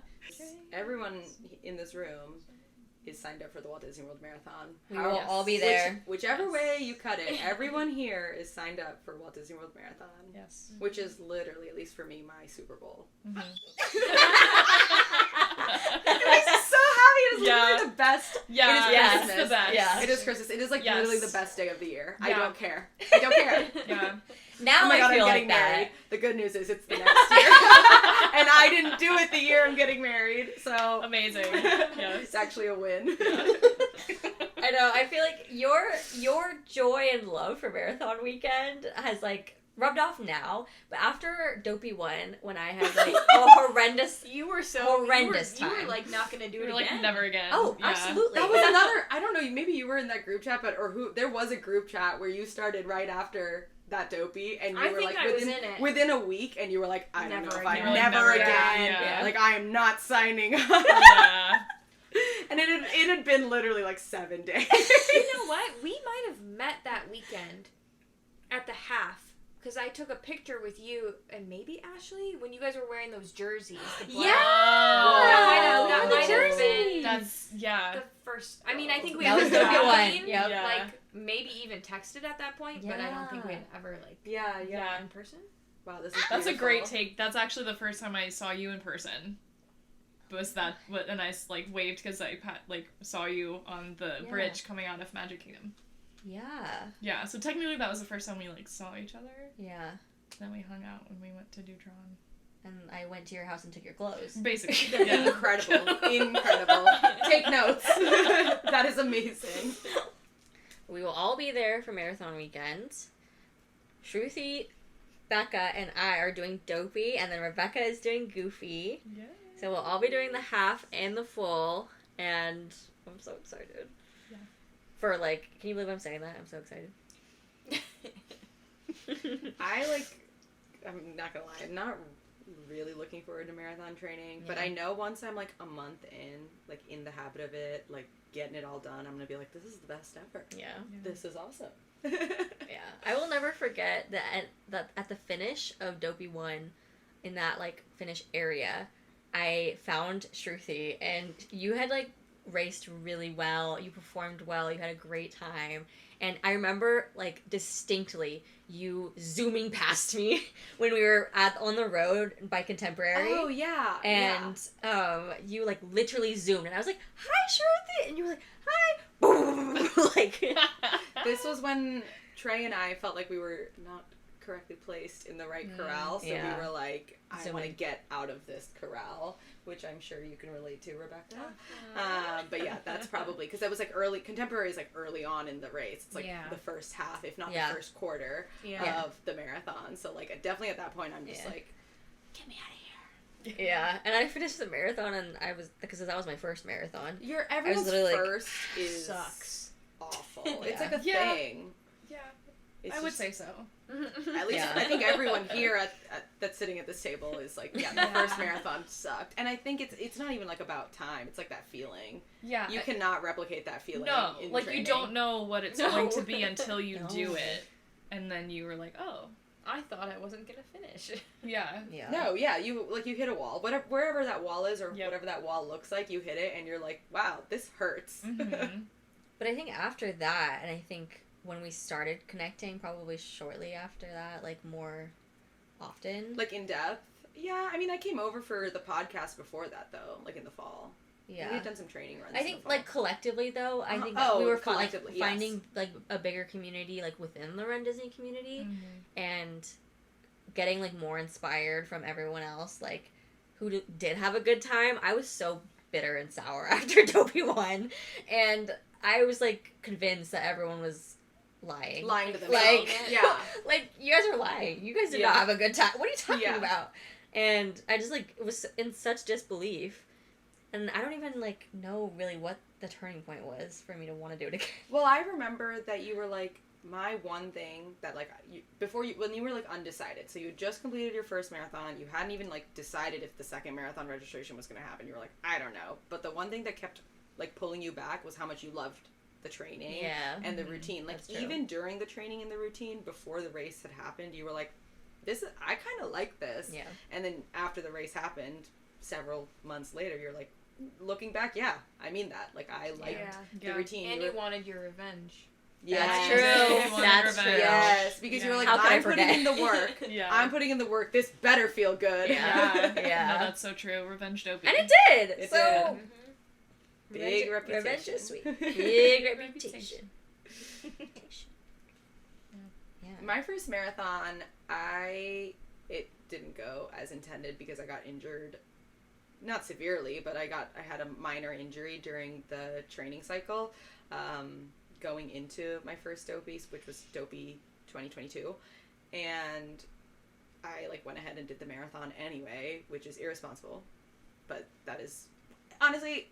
Everyone in this room is signed up for the Walt Disney World Marathon. We will all be there. Whichever way you cut it, everyone here is signed up for Walt Disney World Marathon. Yes. Which is literally, at least for me, my Super Bowl. Mm-hmm. It makes me so happy. It is literally the best. Yeah, it is Christmas. It's the best. Yeah. It is Christmas. It is like literally the best day of the year. Yeah. I don't care. I don't care. Yeah. Now Oh my God, I feel I'm getting like married. that. The good news is it's the next year. And I didn't do it the year I'm getting married, so... Amazing. Yes. It's actually a win. I know. I feel like your joy and love for marathon weekend has like rubbed off now, but after Dopey won, when I had like a horrendous, You were horrendous You time. were like not gonna do it We're again. like never again. Oh, Yeah. absolutely. That was another... I don't know, maybe you were in that group chat, there was a group chat where you started right after that Dopey, and you I were think like I was in it. within a week, and you were like, I don't Never know if again. I Like, never never again. again, yeah. Like, I am not signing up. Yeah. And it had been literally like 7 days. You know what? We might have met that weekend at the half. Because I took a picture with you and maybe Ashley when you guys were wearing those jerseys. The black. That might have been That's the first. I mean, I think we That was had the good one. talking, Yep. Yeah. like maybe even texted at that point, but I don't think we had ever like Yeah. in person. Wow, this is That's a beautiful. great take. That's actually the first time I saw you in person. Was that what? And I like waved because I saw you on the bridge coming out of Magic Kingdom. Yeah. Yeah. So technically that was the first time we like saw each other. Yeah. Then we hung out when we went to do Tron. And I went to your house and took your clothes. Basically. Yeah. Incredible. Take notes. That is amazing. We will all be there for marathon weekend. Shruti, Becca, and I are doing Dopey, and then Rebecca is doing Goofy. Yeah. So we'll all be doing the half and the full, and I'm so excited. Yeah. For like, can you believe I'm saying that? I'm so excited. I'm not gonna lie, I'm not really looking forward to marathon training, but I know once I'm like a month in, like in the habit of it, like getting it all done, I'm gonna be like, this is the best ever. Yeah. This is awesome. Yeah. I will never forget that at the finish of Dopey 1, in that like finish area, I found Shruti, and you had like raced really well, you performed well, you had a great time, and I remember like distinctly you zooming past me when we were on the road by Contemporary. Oh yeah. And you like literally zoomed, and I was like, "Hi, Shruti," and you were like, "Hi," boom, like. This was when Trey and I felt like we were not correctly placed in the right corral, so we were like, I want to get out of this corral, which I'm sure you can relate to, Rebecca. But yeah, that's probably, because that was like early, Contemporary is like early on in the race. It's like the first half, if not the first quarter of the marathon. So like definitely at that point, I'm just like, get me out of here. Yeah, and I finished the marathon, and I was, because that was my first marathon. Everyone's literally first is sucks. awful. It's like a thing. Yeah. It's I would just- say so. At least I think everyone here that's sitting at this table is like, the first marathon sucked. And I think it's not even like about time. It's like that feeling. Yeah. You cannot replicate that feeling. No, in like training. you don't know what it's going to be until you do it. And then you were like, oh. I thought I wasn't gonna finish. Yeah. No, yeah, you hit a wall. Wherever that wall is, or Yep. whatever that wall looks like, you hit it, and you're like, wow, this hurts. Mm-hmm. But I think after that, and I think when we started connecting, probably shortly after that, like more often. Like in depth. Yeah, I mean, I came over for the podcast before that, though, like in the fall. Yeah. We had done some training runs. I think, like, collectively, though, I think Oh, we were collectively, yes. finding, like, a bigger community, like, within the Run Disney community, and getting, like, more inspired from everyone else, like, who did have a good time. I was so bitter and sour after Dopey won, and I was, like, convinced that everyone was lying. Lying to themselves. Like, yeah. like, you guys are lying. You guys did not have a good time. What are you talking about? And I just, like, was in such disbelief. And I don't even, like, know really what the turning point was for me to want to do it again. Well, I remember that you were, like, my one thing that, like, when you were, like, undecided. So you had just completed your first marathon. You hadn't even, like, decided if the second marathon registration was going to happen. You were like, I don't know. But the one thing that kept, like, pulling you back was how much you loved the training and the routine. Like, even during the training and the routine, before the race had happened, you were like, I kind of like this. Yeah. And then after the race happened, several months later, you're like, looking back, yeah, I mean that. Like, I liked the routine. And you wanted your revenge. Yeah, that's true. That's true. Yes, because you were like, I'm putting in the work. I'm putting in the work. This better feel good. Yeah. No, that's so true. Revenge Dopey. And it did. It so did. Big reputation. Revenge is sweet. Big reputation. My first marathon, it didn't go as intended because I got injured. Not severely, but I had a minor injury during the training cycle, going into my first Dopey, which was Dopey 2022, and I, like, went ahead and did the marathon anyway, which is irresponsible, but that is, honestly,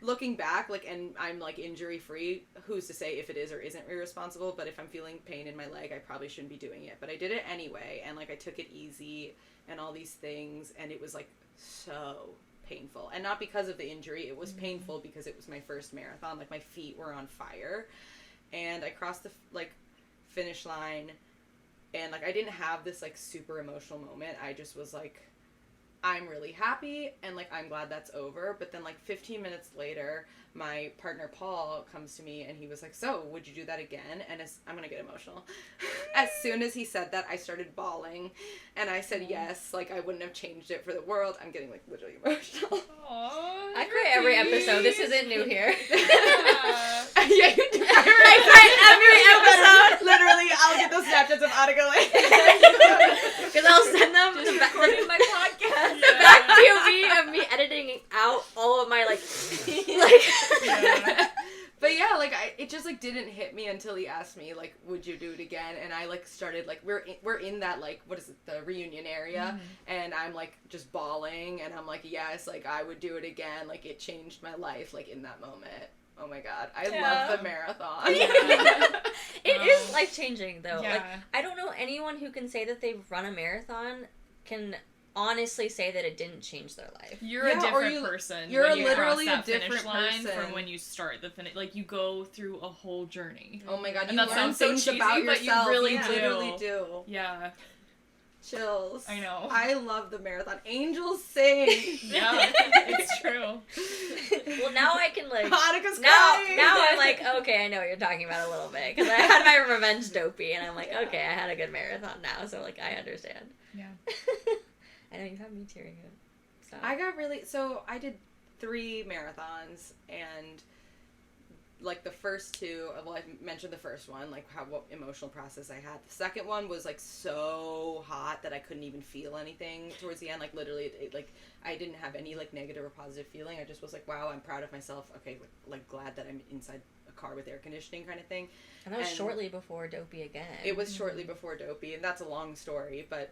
looking back, like, and I'm, like, injury free, who's to say if it is or isn't irresponsible, but if I'm feeling pain in my leg, I probably shouldn't be doing it, but I did it anyway, and, like, I took it easy, and all these things, and it was, like, so painful. And not because of the injury, it was painful because it was my first marathon. Like, my feet were on fire, and I crossed the, like, finish line, and, like, I didn't have this, like, super emotional moment. I just was like, I'm really happy, and, like, I'm glad that's over. But then, like, 15 minutes later, my partner Paul comes to me, and he was like, so, would you do that again? And I'm gonna get emotional. As soon as he said that, I started bawling, and I said yes, like, I wouldn't have changed it for the world. I'm getting, like, literally emotional. Aww, I cry every episode. This isn't new here. Yeah, you do. I cry every episode. Literally, I'll get those Snapchats of Annika later. Because I'll send them Recording my podcast. the back POV of me editing out all of my, like But yeah, like, it just, like, didn't hit me until he asked me, like, would you do it again? And I, like, started, like, we're in that, like, what is it, the reunion area, and I'm, like, just bawling, and I'm like, yes, like, I would do it again. Like, it changed my life, like, in that moment. Oh my god, I love the marathon. It is life-changing, though. Yeah. Like, I don't know anyone who can say that they've run a marathon can honestly say that it didn't change their life. You're a different person. You're when you literally cross that a different finish line person from when you start the finish. Like, you go through a whole journey. Oh my god, And you that learn sounds so things cheesy, about but you yourself. really You do. literally do. Yeah. Chills. I know. I love the marathon. Angels sing. Yeah, it's true. Well, now I can, like... Annika's now crying. I'm like, okay, I know what you're talking about a little bit. Because I had my revenge Dopey, and I'm like, okay, I had a good marathon now, so, like, I understand. Yeah. I know you have me tearing up. Stop. I did 3 marathons, and, like, the first 2, well, I mentioned the first one, like, what emotional process I had. The second one was, like, so hot that I couldn't even feel anything towards the end. Like, literally, like, I didn't have any, like, negative or positive feeling. I just was like, wow, I'm proud of myself. Okay, like, glad that I'm inside a car with air conditioning kind of thing. And that was shortly before Dopey again. It was shortly before Dopey, and that's a long story, but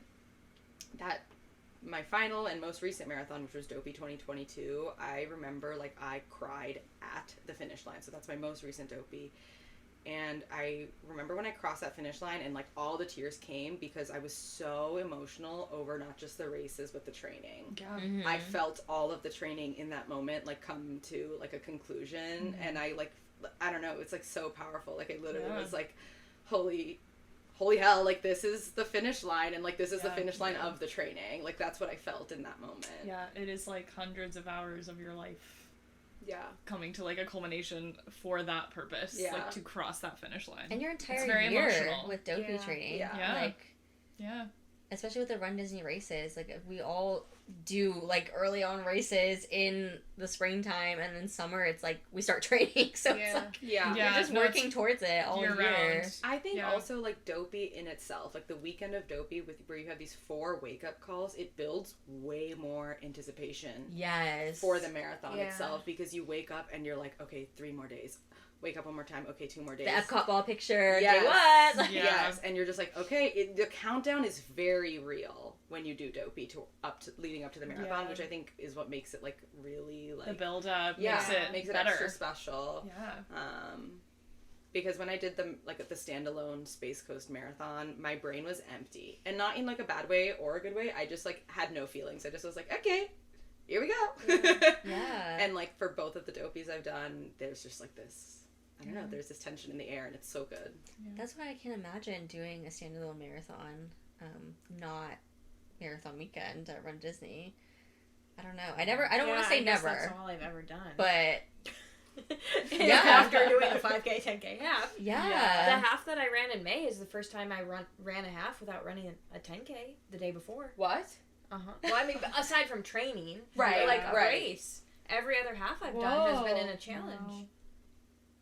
my final and most recent marathon, which was Dopey 2022, I remember, like, I cried at the finish line. So that's my most recent Dopey. And I remember when I crossed that finish line and, like, all the tears came because I was so emotional over not just the races, but the training. Yeah. Mm-hmm. I felt all of the training in that moment, like, come to, like, a conclusion. And I, like, I don't know, it's, like, so powerful. Like, I literally was like, holy holy hell, like, this is the finish line, and, like, this is the finish line of the training. Like, that's what I felt in that moment. Yeah, it is, like, hundreds of hours of your life. Yeah. Coming to, like, a culmination for that purpose. Yeah. Like, to cross that finish line. And your entire it's very year emotional. with Dopey Training. Yeah. Like, yeah. especially with the Run Disney races, like, we all do, like, early on races in the springtime, and in summer it's like we start training, so it's like you're just working towards it all year. Round. I think also, like, Dopey in itself, like, the weekend of Dopey, where you have these 4 wake-up calls, it builds way more anticipation for the marathon itself, because you wake up and you're like, okay, 3 more days. Wake up one more time. Okay, 2 more days. The Epcot ball picture. Yes. Day what? Yes, and you're just like, okay, the countdown is very real when you do Dopey leading up to the marathon, which I think is what makes it, like, really, like, the build up makes it better. extra special. Yeah. Because when I did the standalone Space Coast Marathon, my brain was empty, and not in, like, a bad way or a good way. I just, like, had no feelings. I just was like, okay, here we go. Yeah. And, like, for both of the Dopies I've done, there's just, like, this, I don't know, there's this tension in the air, and it's so good. Yeah. That's why I can't imagine doing a standalone marathon, not marathon weekend at Run Disney. I don't know. I don't want to say never. That's all I've ever done. But after doing a 5K, 10K half. Yeah. The half that I ran in May is the first time I ran a half without running a 10K the day before. What? Well, I mean, aside from training, right, like a race, every other half I've done has been in a challenge. Wow.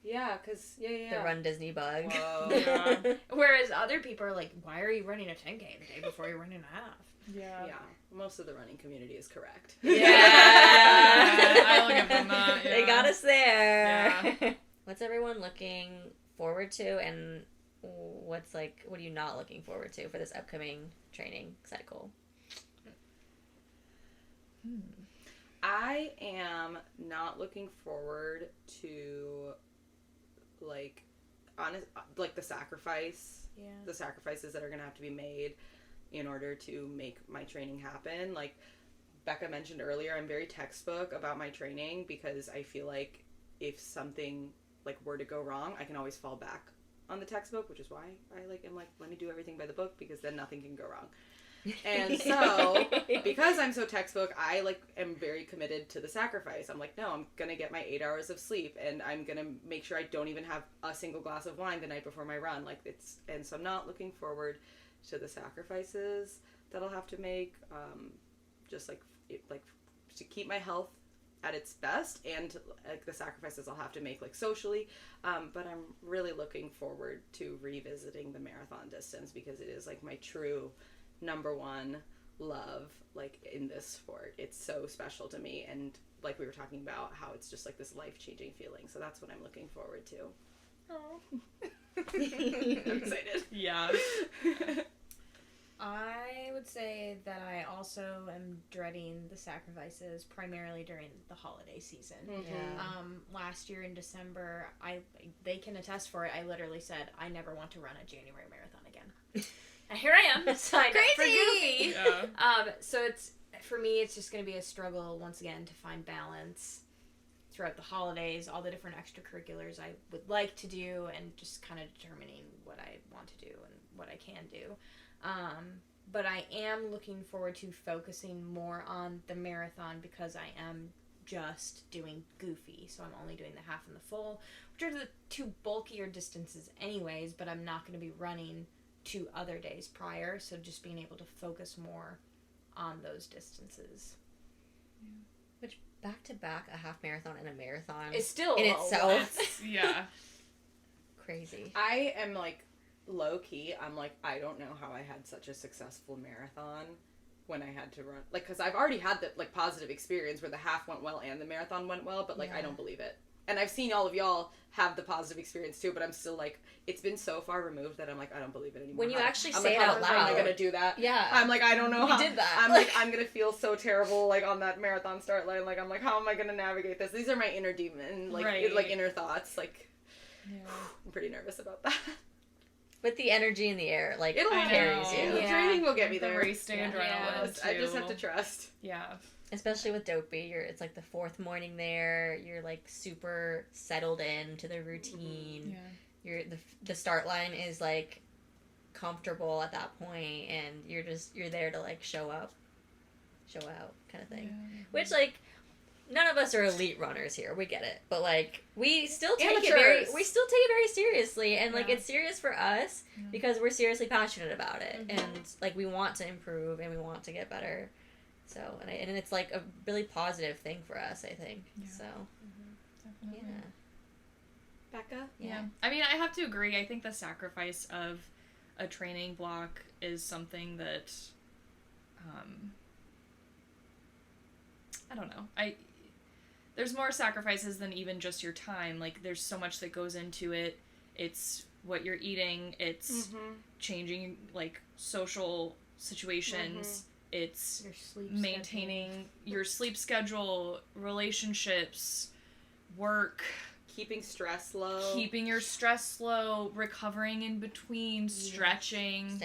Yeah, because, the Run Disney bug. Whoa. Yeah. Whereas other people are like, why are you running a 10K the day before you're running a half? Yeah. Yeah, most of the running community is correct. Yeah. I'll give them that. Yeah. They got us there. Yeah. What's everyone looking forward to, and what are you not looking forward to for this upcoming training cycle? I am not looking forward to, like, the sacrifices that are going to have to be made in order to make my training happen. Like Becca mentioned earlier, I'm very textbook about my training, because I feel like if something, like, were to go wrong, I can always fall back on the textbook, which is why I, like, am like, let me do everything by the book, because then nothing can go wrong. And so, because I'm so textbook, I, like, am very committed to the sacrifice. I'm like, no, I'm gonna get my 8 hours of sleep, and I'm gonna make sure I don't even have a single glass of wine the night before my run. Like, and so I'm not looking forward to the sacrifices that I'll have to make, just, like, to keep my health at its best, and, like, the sacrifices I'll have to make, like, socially, but I'm really looking forward to revisiting the marathon distance, because it is, like, my true number one love, like, in this sport. It's so special to me, and, like, we were talking about how it's just, like, this life-changing feeling, so that's what I'm looking forward to. Oh. I'm excited. Yeah. I would say that I also am dreading the sacrifices primarily during the holiday season. Yeah. Last year in December, they can attest for it, I literally said, I never want to run a January marathon again. And here I am, signed up for Goofy. Yeah. So for me, it's just going to be a struggle once again to find balance throughout the holidays, all the different extracurriculars I would like to do, and just kind of determining what I want to do and what I can do. But I am looking forward to focusing more on the marathon, because I am just doing Goofy. So I'm only doing the half and the full, which are the 2 bulkier distances anyways, but I'm not going to be running 2 other days prior. So just being able to focus more on those distances. Which, back to back, a half marathon and a marathon is still in itself. Yeah. Crazy. I am, like, low-key, I'm like, I don't know how I had such a successful marathon when I had to run, like, because I've already had the, like, positive experience where the half went well and the marathon went well, but, like, I don't believe it. And I've seen all of y'all have the positive experience too, but I'm still, like, it's been so far removed that I'm like, I don't believe it anymore. When you actually I'm say like, it out loud. How am I gonna do that? Yeah. I'm like, I don't know how. You did that. I'm like, I'm gonna feel so terrible, like, on that marathon start line. Like, I'm like, how am I gonna navigate this? These are my inner demon, like, like, inner thoughts. Like, I'm pretty nervous about that. With the energy in the air, like, It'll carries you. The training will get me The there. race day adrenaline, I just have to trust. Yeah. Especially with Dopey, it's like the 4th morning there. You're, like, super settled in to the routine. Yeah. The start line is, like, comfortable at that point, and you're there to like show out kind of thing. Which, like, none of us are elite runners here. We get it, but like we still take it very seriously, and like it's serious for us because we're seriously passionate about it, and like we want to improve and we want to get better. So and it's like a really positive thing for us, I think. So Definitely. Becca? Yeah. I mean, I have to agree. I think the sacrifice of a training block is something that, I don't know. There's more sacrifices than even just your time. Like, there's so much that goes into it. It's what you're eating. It's changing, like, social situations. It's Your sleep maintaining your sleep schedule, relationships, work. Keeping stress low. Keeping your stress low, recovering in between, stretching.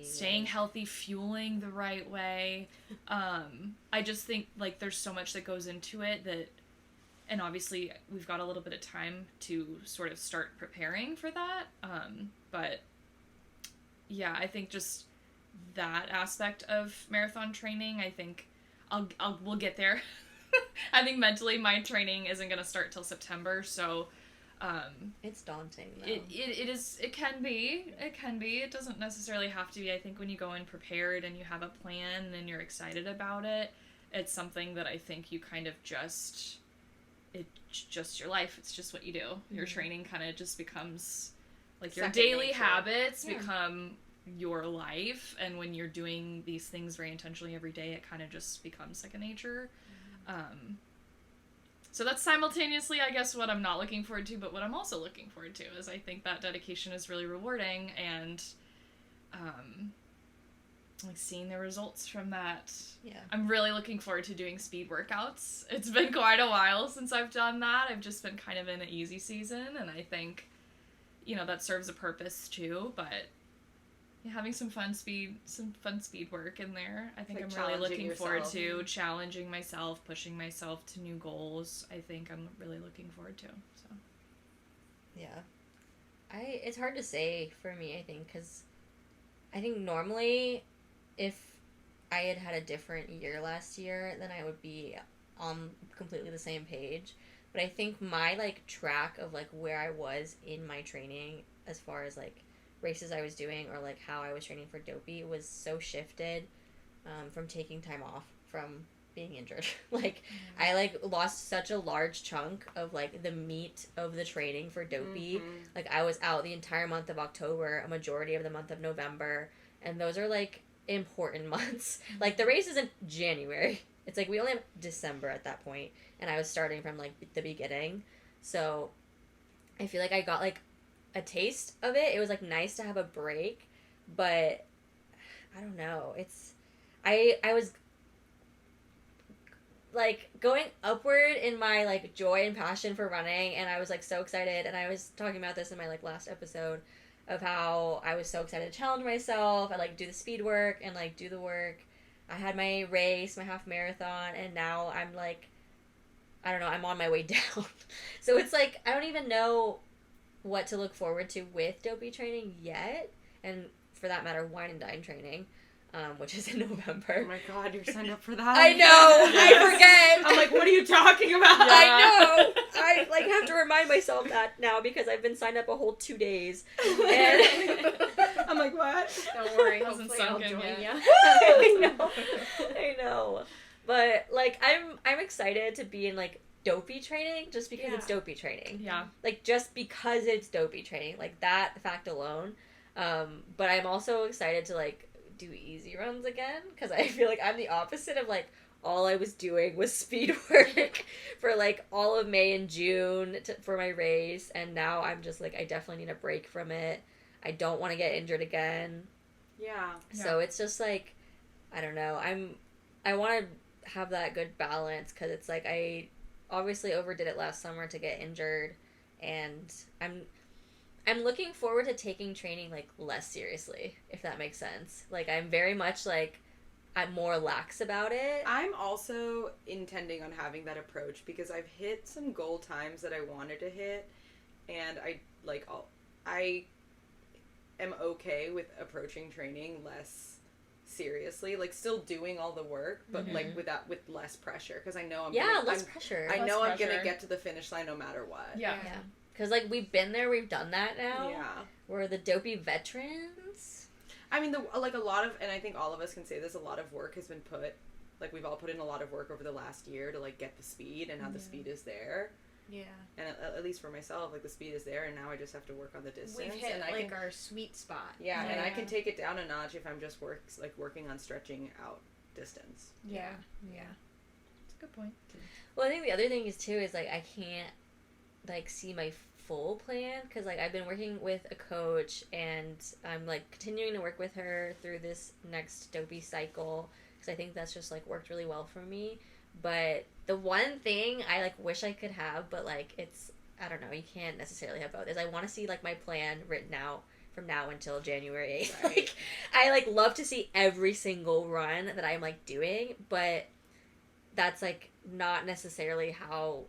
Staying healthy, fueling the right way. I just think, like, there's so much that goes into it that, and obviously we've got a little bit of time to sort of start preparing for that. But yeah, I think just that aspect of marathon training, I think we'll get there. I think mentally my training isn't going to start till September, so it's daunting though. It can be. It doesn't necessarily have to be. I think when you go in prepared and you have a plan and you're excited about it, it's something that I think you kind of it's just your life. It's just what you do. Your training kind of just becomes like your daily habits become your life, and when you're doing these things very intentionally every day, it kind of just becomes second nature. So that's simultaneously, I guess, what I'm not looking forward to, but what I'm also looking forward to is I think that dedication is really rewarding, and like seeing the results from that. Yeah. I'm really looking forward to doing speed workouts. It's been quite a while since I've done that. I've just been kind of in an easy season, and I think, that serves a purpose too, but having some fun speed work in there. I think like I'm really looking forward to challenging myself, pushing myself to new goals. I think I'm really looking forward to. So, yeah, it's hard to say for me. I think because I think normally, if I had a different year last year, then I would be on completely the same page. But I think my like track of like where I was in my training, as far as like races I was doing or like how I was training for Dopey, was so shifted from taking time off from being injured. Like I like lost such a large chunk of like the meat of the training for Dopey. Like I was out the entire month of October, a majority of the month of November, and those are like important months. Like the race is in January. It's like we only have December at that point, and I was starting from like the beginning. So I feel like I got like a taste of it. It was like nice to have a break, but I don't know. I was like going upward in my like joy and passion for running, and I was like so excited, and I was talking about this in my like last episode of how I was so excited to challenge myself. I like do the speed work and like do the work. I had my race, my half marathon, and now I'm like, I don't know, I'm on my way down. So it's like I don't even know what to look forward to with Dopey Training yet, and for that matter, Wine and Dine Training, which is in November. Oh my god, you're signed up for that? I know! Yes. I forget! I'm like, what are you talking about? Yeah. I know! I like have to remind myself that now because I've been signed up a whole 2 days. And I'm like, what? Don't worry, Hasn't hopefully I'll sunk in join yet. you. I know. But like I'm excited to be in like Dopey Training just because it's Dopey Training. Yeah. Like just because it's Dopey Training, like that fact alone. But I'm also excited to like do easy runs again because I feel like I'm the opposite of like all I was doing was speed work for like all of May and June for my race, and now I'm just like I definitely need a break from it. I don't want to get injured again. Yeah. So it's just like I don't know. I want to have that good balance because it's like I obviously overdid it last summer to get injured, and I'm looking forward to taking training like less seriously, if that makes sense. Like I'm very much like I'm more lax about it. I'm also intending on having that approach because I've hit some goal times that I wanted to hit, and I am okay with approaching training less seriously, like still doing all the work, but like with less pressure, because I know less pressure. I know I'm gonna get to the finish line no matter what. Yeah. Because like we've been there, we've done that now. Yeah. We're the dopey veterans. I mean, a lot of, and I think all of us can say this, a lot of work has been put, like we've all put in a lot of work over the last year to like get the speed, and now the speed is there. Yeah. And at least for myself, like the speed is there, and now I just have to work on the distance. We've hit and like our sweet spot. Yeah, and I can take it down a notch if I'm just working on stretching out distance. Yeah. That's a good point. Well, I think the other thing is too is like I can't like see my full plan, because like I've been working with a coach, and I'm like continuing to work with her through this next dopey cycle, because I think that's just like worked really well for me. But the one thing I like wish I could have, but like it's, I don't know, you can't necessarily have both, is I want to see like my plan written out from now until January 8th. Right. Like I like love to see every single run that I'm like doing, but that's like not necessarily how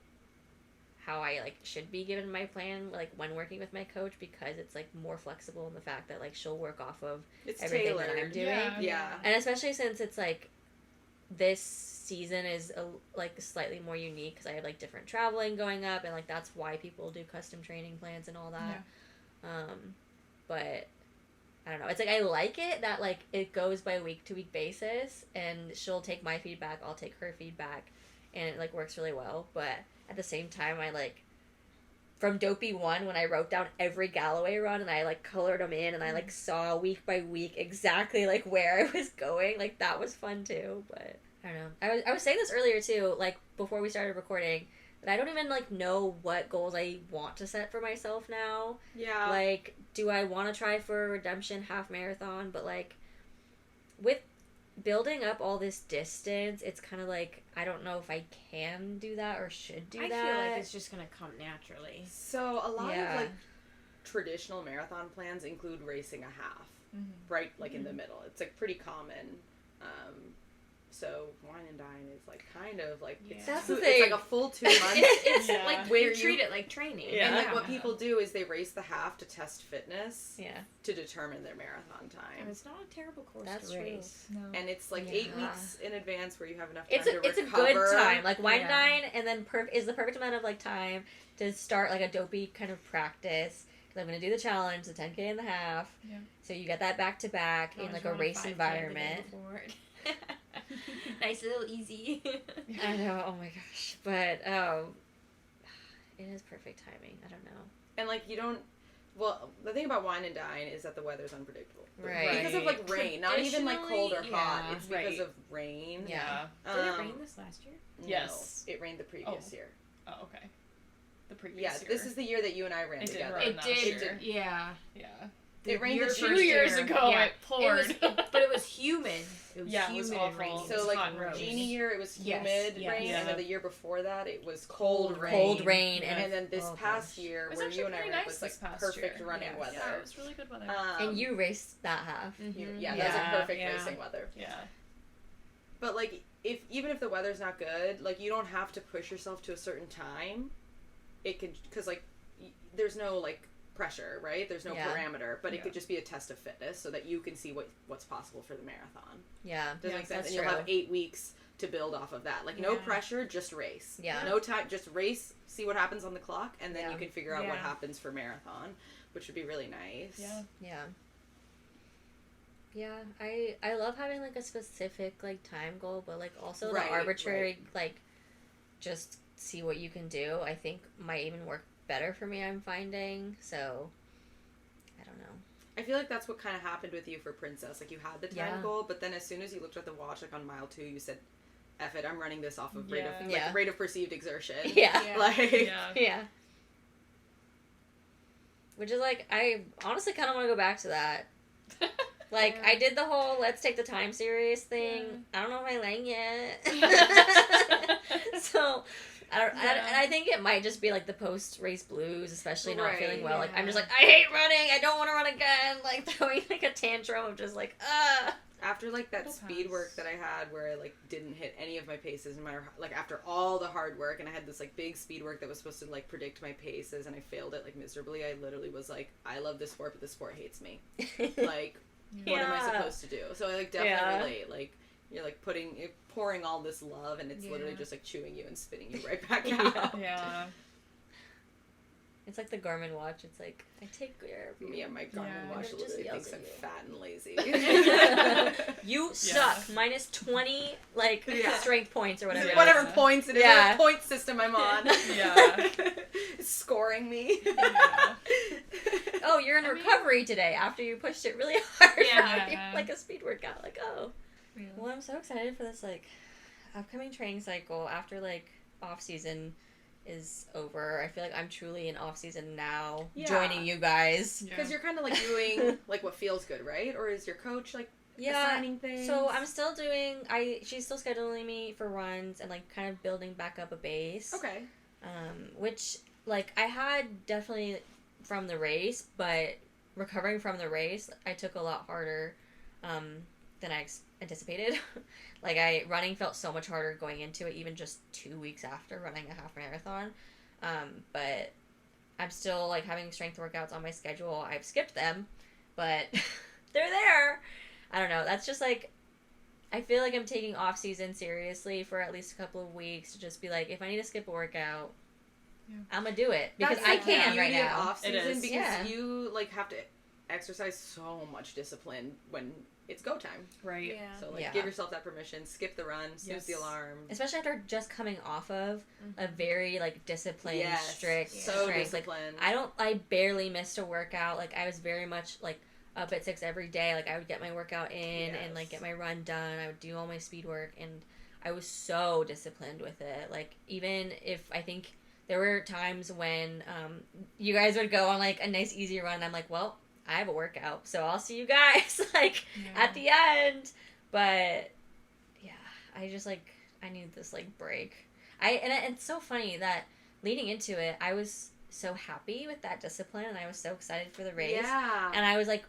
I like should be given my plan, like when working with my coach, because it's like more flexible in the fact that like she'll work off of everything that I'm doing. Yeah. And especially since it's like this season is like slightly more unique, because I have like different traveling going up, and like that's why people do custom training plans and all that. But I don't know, it's like I like it that like it goes by week to week basis, and she'll take my feedback, I'll take her feedback, and it like works really well. But at the same time, I like from Dopey 1, when I wrote down every Galloway run and I like colored them in, and I like saw week by week exactly like where I was going, like that was fun too. But I don't know, I was saying this earlier too, like before we started recording, that I don't even like know what goals I want to set for myself now. Yeah. Like, do I want to try for a Redemption half marathon? But like with building up all this distance, it's kind of like I don't know if I can do that or should do that. I feel like it's just gonna come naturally. So a lot of like traditional marathon plans include racing a half, right? Like in the middle. It's like pretty common. So Wine and Dine is like kind of like it's like a full 2 months. It's like where you treat it like training. And like what people do is they race the half to test fitness. Yeah. To determine their marathon time. And it's not a terrible course to race. No. And it's like 8 weeks in advance where you have enough time to recover. It's a good time. Like Wine and Dine, and then is the perfect amount of like time to start like a dopey kind of practice. Because I'm going to do the challenge, the 10K and the half. Yeah. So you get that back to back in like a race environment. Nice little easy. I know, oh my gosh. But it is perfect timing. I don't know. And like you don't, well, the thing about Wine and Dine is that the weather's unpredictable. Right. Because of like rain, not even like cold or hot. It's because of rain. Yeah. Did it rain this last year? Yes. No, it rained the previous year. Oh, okay. The previous year. This is the year that you and I ran together. It did. Yeah. It rained 2 years ago. It poured. But it was humid. It was humid. It was and rainy. So like Genie year, it was humid rain, and then the year before that, it was cold rain. Cold rain, and then this past year, where you and I ran, was like perfect running weather. Yeah, it was really good weather. And you raced that half. That was a perfect racing weather. Yeah. But like, even if the weather's not good, like you don't have to push yourself to a certain time. It could, because like, there's no like pressure, right? There's no parameter, but it could just be a test of fitness so that you can see what's possible for the marathon. Yeah. Does that make sense? And you'll have 8 weeks to build off of that. Like no pressure, just race. Yeah. No time, just race, see what happens on the clock, and then you can figure out what happens for marathon, which would be really nice. Yeah. Yeah. Yeah, I love having like a specific like time goal, but like also the arbitrary like just see what you can do. I think might even work better for me, I'm finding. So I don't know. I feel like that's what kind of happened with you for Princess. Like you had the time goal, but then as soon as you looked at the watch, like on mile 2, you said, "F it, I'm running this off of rate of perceived exertion." Yeah. Yeah. Which is like, I honestly kind of want to go back to that. Like, I did the whole let's take the time serious thing. I don't know if I like it. So, I think it might just be like the post-race blues, especially not feeling well. Like, I'm just like, I hate running. I don't want to run again. Like, throwing like a tantrum of just like, After, like, that It'll speed pass. work that I had where I, like, didn't hit any of my paces, no matter, like, after all the hard work, and I had this, like, big speed work that was supposed to, like, predict my paces, and I failed it, like, miserably, I literally was like, I love this sport, but this sport hates me. Like, what am I supposed to do? So I, like, definitely relate. Like, you're, like, pouring all this love, and it's literally just, like, chewing you and spitting you right back out. Yeah. It's like the Garmin watch. It's like, I take care of you. Yeah, my Garmin watch But it just literally yells thinks at I'm you. fat and lazy. You suck. Minus 20, like, strength points or whatever. Whatever points it is, what point system I'm on. Yeah. It's scoring me. Yeah. Oh, you're in recovery today after you pushed it really hard. Yeah. Like a speed workout. Like, oh. Yeah. Well, I'm so excited for this, like, upcoming training cycle after, like, off-season is over. I feel like I'm truly in off-season now, joining you guys. Because you're kind of, like, doing, like, what feels good, right? Or is your coach, like, assigning things? So I'm still doing, she's still scheduling me for runs and, like, kind of building back up a base. Okay. Which, like, I had definitely from the race, but recovering from the race, I took a lot harder than I anticipated. Like, running felt so much harder going into it, even just 2 weeks after running a half marathon. But I'm still, like, having strength workouts on my schedule. I've skipped them, but they're there. I don't know. That's just, like, I feel like I'm taking off-season seriously for at least a couple of weeks to just be like, if I need to skip a workout, I'm going to do it. Because I can right now. Off-season it is. Because you, like, have to exercise so much discipline when it's go time. Right. Yeah. So, like, give yourself that permission, skip the run, snooze the alarm. Especially after just coming off of a very, like, disciplined, strict so strength. disciplined. Like, I barely missed a workout. Like, I was very much, like, up at 6 every day. Like, I would get my workout in and, like, get my run done. I would do all my speed work, and I was so disciplined with it. Like, even if I think there were times when you guys would go on, like, a nice, easy run, and I'm like, well, I have a workout, so I'll see you guys, like, at the end. But, yeah, I just, like, I need this, like, break. And it's so funny that leading into it, I was so happy with that discipline, and I was so excited for the race. Yeah. And I was, like,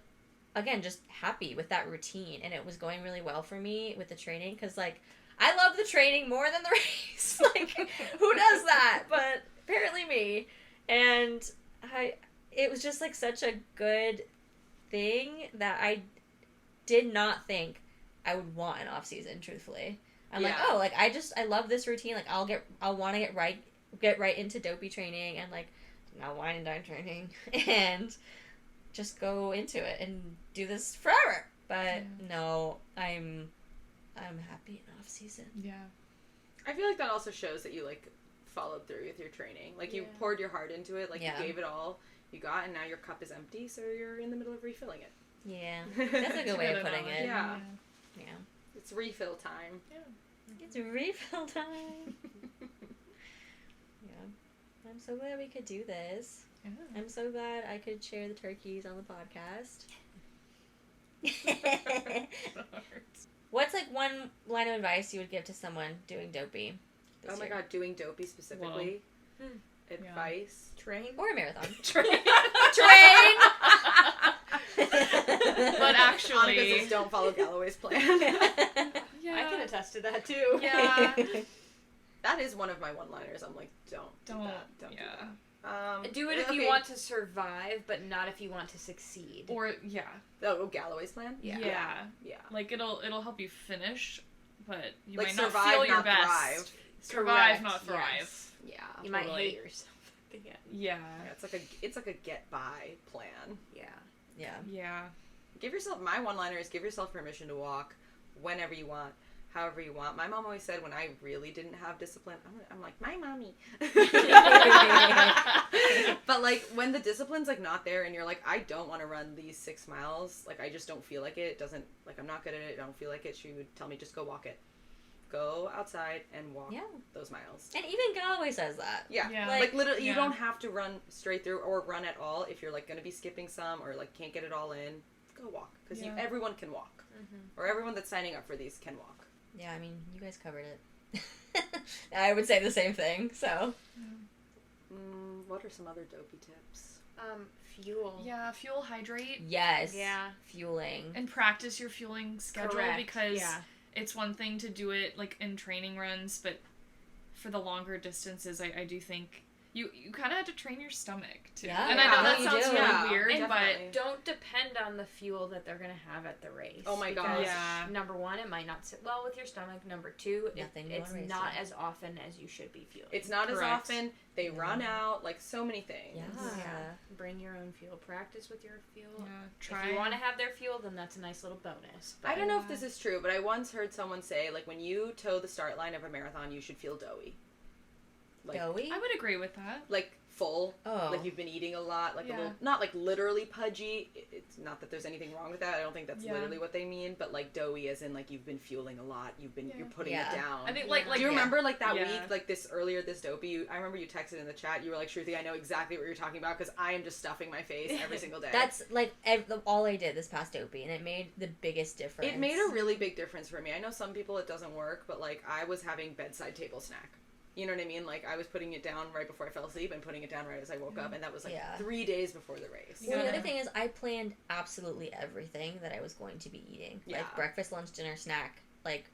again, just happy with that routine, and it was going really well for me with the training, because, like, I love the training more than the race. Like, who does that? But apparently me. And it was just, like, such a good thing that I did not think I would want an off season, truthfully. I'm like, oh, like, I love this routine. Like, I'll want to get right into Dopey Training and, like, not wine and dine training and just go into it and do this forever. But no, I'm happy in off season. Yeah. I feel like that also shows that you, like, followed through with your training. Like, you poured your heart into it. Like, you gave it all you got, and now your cup is empty, so you're in the middle of refilling it. Yeah. That's a good way of putting it. Yeah. Yeah. It's refill time. Yeah. It's refill time. Yeah. I'm so glad we could do this. Yeah. I'm so glad I could share the turkeys on the podcast. What's, like, one line of advice you would give to someone doing Dopey this Oh my year? god, doing Dopey specifically. Advice. Train. Or a marathon. Train. But actually, Annika says don't follow Galloway's plan. yeah. I can attest to that too. Yeah. That is one of my one-liners. I'm like, don't do that. Don't do that. Do it if you want to survive, but not if you want to succeed. Or Oh, Galloway's plan? Yeah. Like, it'll help you finish, but you Like, might not survive, feel your not best. thrive. Survive, Correct, not thrive. yes. Yeah. You might Totally. hate yourself at the end. Yeah. It's like a get by plan. Yeah. Yeah. Yeah. My one-liner is give yourself permission to walk whenever you want, however you want. My mom always said when I really didn't have discipline, I'm like, my mommy. But, like, when the discipline's, like, not there and you're like, I don't want to run these 6 miles, like, I just don't feel like it. It doesn't, like, I'm not good at it. I don't feel like it. She would tell me, just go walk it. Go outside and walk those miles. And even Galloway says that. Yeah. Like literally, you don't have to run straight through or run at all. If you're, like, going to be skipping some or, like, can't get it all in, go walk. Because everyone can walk. Or everyone that's signing up for these can walk. Yeah, I mean, you guys covered it. I would say the same thing, so. What are some other Dopey tips? Fuel. Yeah, fuel, hydrate. Yes. Yeah. Fueling. And practice your fueling schedule. Correct. Because Yeah. it's one thing to do it, like, in training runs, but for the longer distances, I do think you kind of have to train your stomach, too. Yeah, and I know that you sounds do. really Yeah, weird, definitely. but... Don't depend on the fuel that they're going to have at the race. Oh my because, gosh. Yeah. Number one, it might not sit well with your stomach. Number two, Nothing you it's wanna race not on. as often as you should be fueling. It's not Correct. as often. They run out. Like, so many things. Yeah. Bring your own fuel. Practice with your fuel. Yeah, try. If you want to have their fuel, then that's a nice little bonus. I don't know if this is true, but I once heard someone say, like, when you toe the start line of a marathon, you should feel doughy. Like, Doughy? I would agree with that. like full. Oh. Like you've been eating a lot. Like Yeah. a little, not like literally pudgy. It's not that there's anything wrong with that. I don't think that's Yeah. literally what they mean. But like doughy, as in like you've been fueling a lot. You're putting Yeah. it down. I think, like Do you remember like that Yeah. week, like this Dopey? I remember you texted in the chat. You were like, Shruti, I know exactly what you're talking about because I am just stuffing my face every single day. That's like all I did this past Dopey, and it made the biggest difference. It made a really big difference for me. I know some people it doesn't work, but like I was having bedside table snack. You know what I mean? Like I was putting it down right before I fell asleep and putting it down right as I woke up, and that was like 3 days before the race. Well, the Yeah. other thing is I planned absolutely everything that I was going to be eating. Yeah. Like breakfast, lunch, dinner, snack, like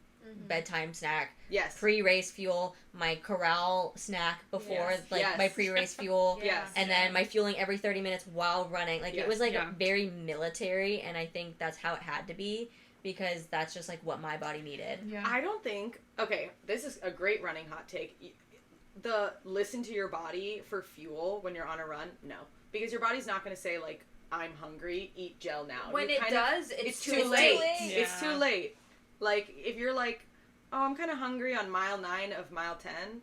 bedtime snack, Yes. pre-race fuel, my corral snack before, Yes. like Yes. my pre-race fuel, Yes. and then my fueling every 30 minutes while running. Like it was like Yeah. very military, and I think that's how it had to be because that's just like what my body needed. Yeah. I don't think. Okay, this is a great running hot take. The listen to your body for fuel when you're on a run. No, because your body's not going to say like I'm hungry, eat gel now. When You it kind of- does, it's too too late. late. It's too Yeah. late. Like if you're like, oh, I'm kind of hungry on mile 9 of mile 10.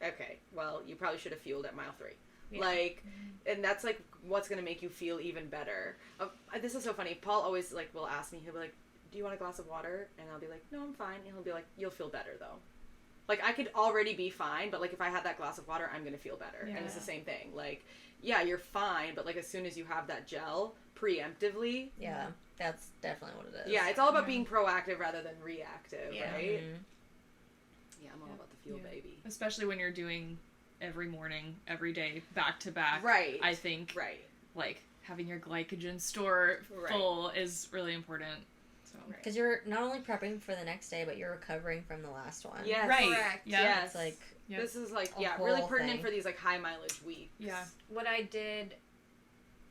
Okay, well you probably should have fueled at mile 3. Yeah. Like, and that's like what's gonna make you feel even better. This is so funny. Paul always like will ask me. He'll be like, "Do you want a glass of water?" And I'll be like, "No, I'm fine." And he'll be like, "You'll feel better though." Like I could already be fine, but like if I had that glass of water, I'm gonna feel better. And it's the same thing. Like, yeah, you're fine, but like as soon as you have that gel preemptively, Yeah, that's definitely what it is. yeah, it's all about being proactive rather than reactive, Yeah. right? Mhm. Yeah, I'm all about the fuel, Yeah. baby. Especially when you're doing every morning, every day, back to back. Right. I think, Right. like, having your glycogen store Right. full is really important. So. Because you're not only prepping for the next day, but you're recovering from the last one. Yes. Right. Correct. Yeah. Yes. It's like, Yep. This is like, A yeah, really whole pertinent thing. for these like high mileage weeks. Yeah. What I did,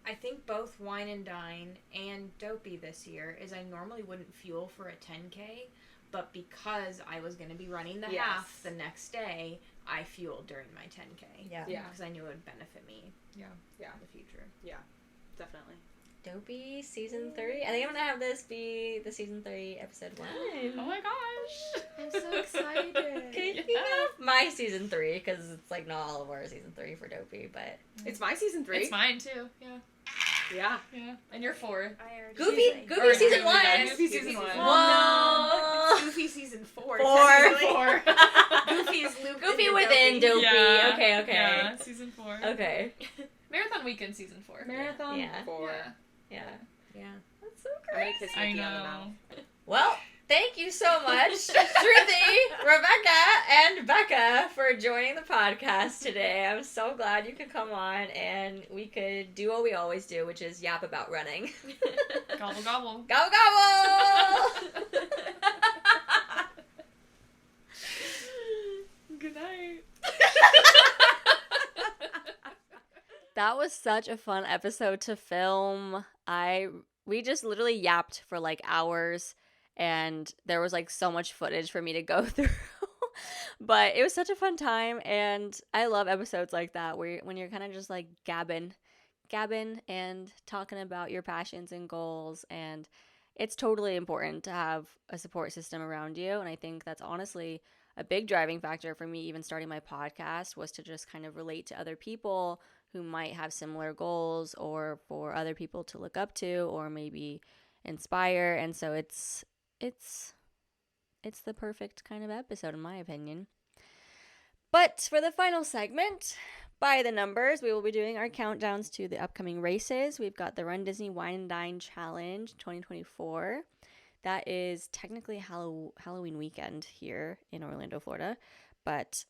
I think both Wine and Dine and Dopey this year, is I normally wouldn't fuel for a 10K, but because I was going to be running the Yes. half the next day, I fueled during my 10K. yeah. Yeah. Because I knew it would benefit me Yeah. in the future. Definitely. Dopey season 3. I think I'm gonna have this be the season 3 episode 1. Oh my gosh. I'm so excited. Kicking off my season 3 because it's like not all of our season 3 for Dopey, but It's my season 3. It's mine too. Yeah. Yeah. Yeah. And you're 4. I already Goofy say. Goofy season 1. Goofy season 1. Well, no, it's Goofy season 4. 4. technically. 4. Goofy is Luke. Goofy in within Dopey. Yeah. Okay. Yeah. Season 4. Okay. Marathon weekend season 4. Marathon Yeah. 4. Yeah. Yeah. Yeah. That's so I'm great. gonna kiss I Mickey on the know. mouth. Well, thank you so much, Shruti, Rebecca, and Becca for joining the podcast today. I'm so glad you could come on and we could do what we always do, which is yap about running. Gobble gobble. Gobble gobble! Good night. That was such a fun episode to film. We just literally yapped for like hours, and there was like so much footage for me to go through. But it was such a fun time, and I love episodes like that where when you're kind of just like gabbing and talking about your passions and goals, and it's totally important to have a support system around you. And I think that's honestly a big driving factor for me even starting my podcast, was to just kind of relate to other people who might have similar goals, or for other people to look up to or maybe inspire. And so it's the perfect kind of episode in my opinion. But for the final segment, by the numbers, we will be doing our countdowns to the upcoming races. We've got the Run Disney Wine and Dine Challenge 2024. That is technically Halloween weekend here in Orlando, Florida. But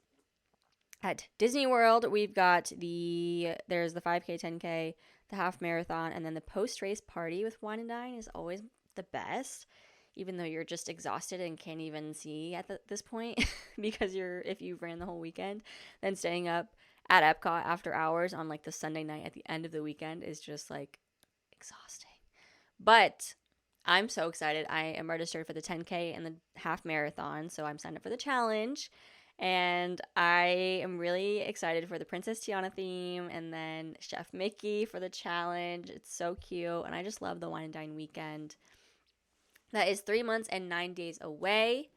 at Disney World, we've got there's the 5K, 10K, the half marathon, and then the post-race party with wine and dine is always the best, even though you're just exhausted and can't even see at this point because if you ran the whole weekend, then staying up at Epcot after hours on like the Sunday night at the end of the weekend is just like exhausting. But I'm so excited. I am registered for the 10K and the half marathon, so I'm signed up for the challenge. And I am really excited for the Princess Tiana theme and then Chef Mickey for the challenge. It's so cute. And I just love the wine and dine weekend. That is 3 months and 9 days away.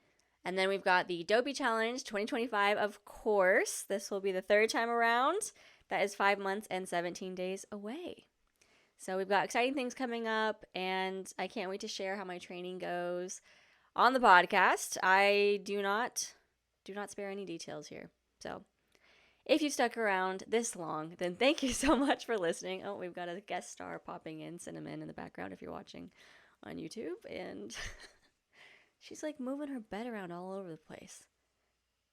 And then we've got the Dopey Challenge 2025, of course. This will be the third time around. That is 5 months and 17 days away. So we've got exciting things coming up, and I can't wait to share how my training goes on the podcast. I do not spare any details here. So if you've stuck around this long, then thank you so much for listening. Oh, we've got a guest star popping in, Cinnamon, in the background if you're watching on YouTube, and she's like moving her bed around all over the place.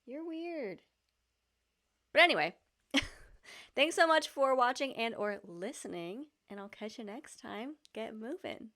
You're weird. But anyway, thanks so much for watching and or listening, and I'll catch you next time. Get moving.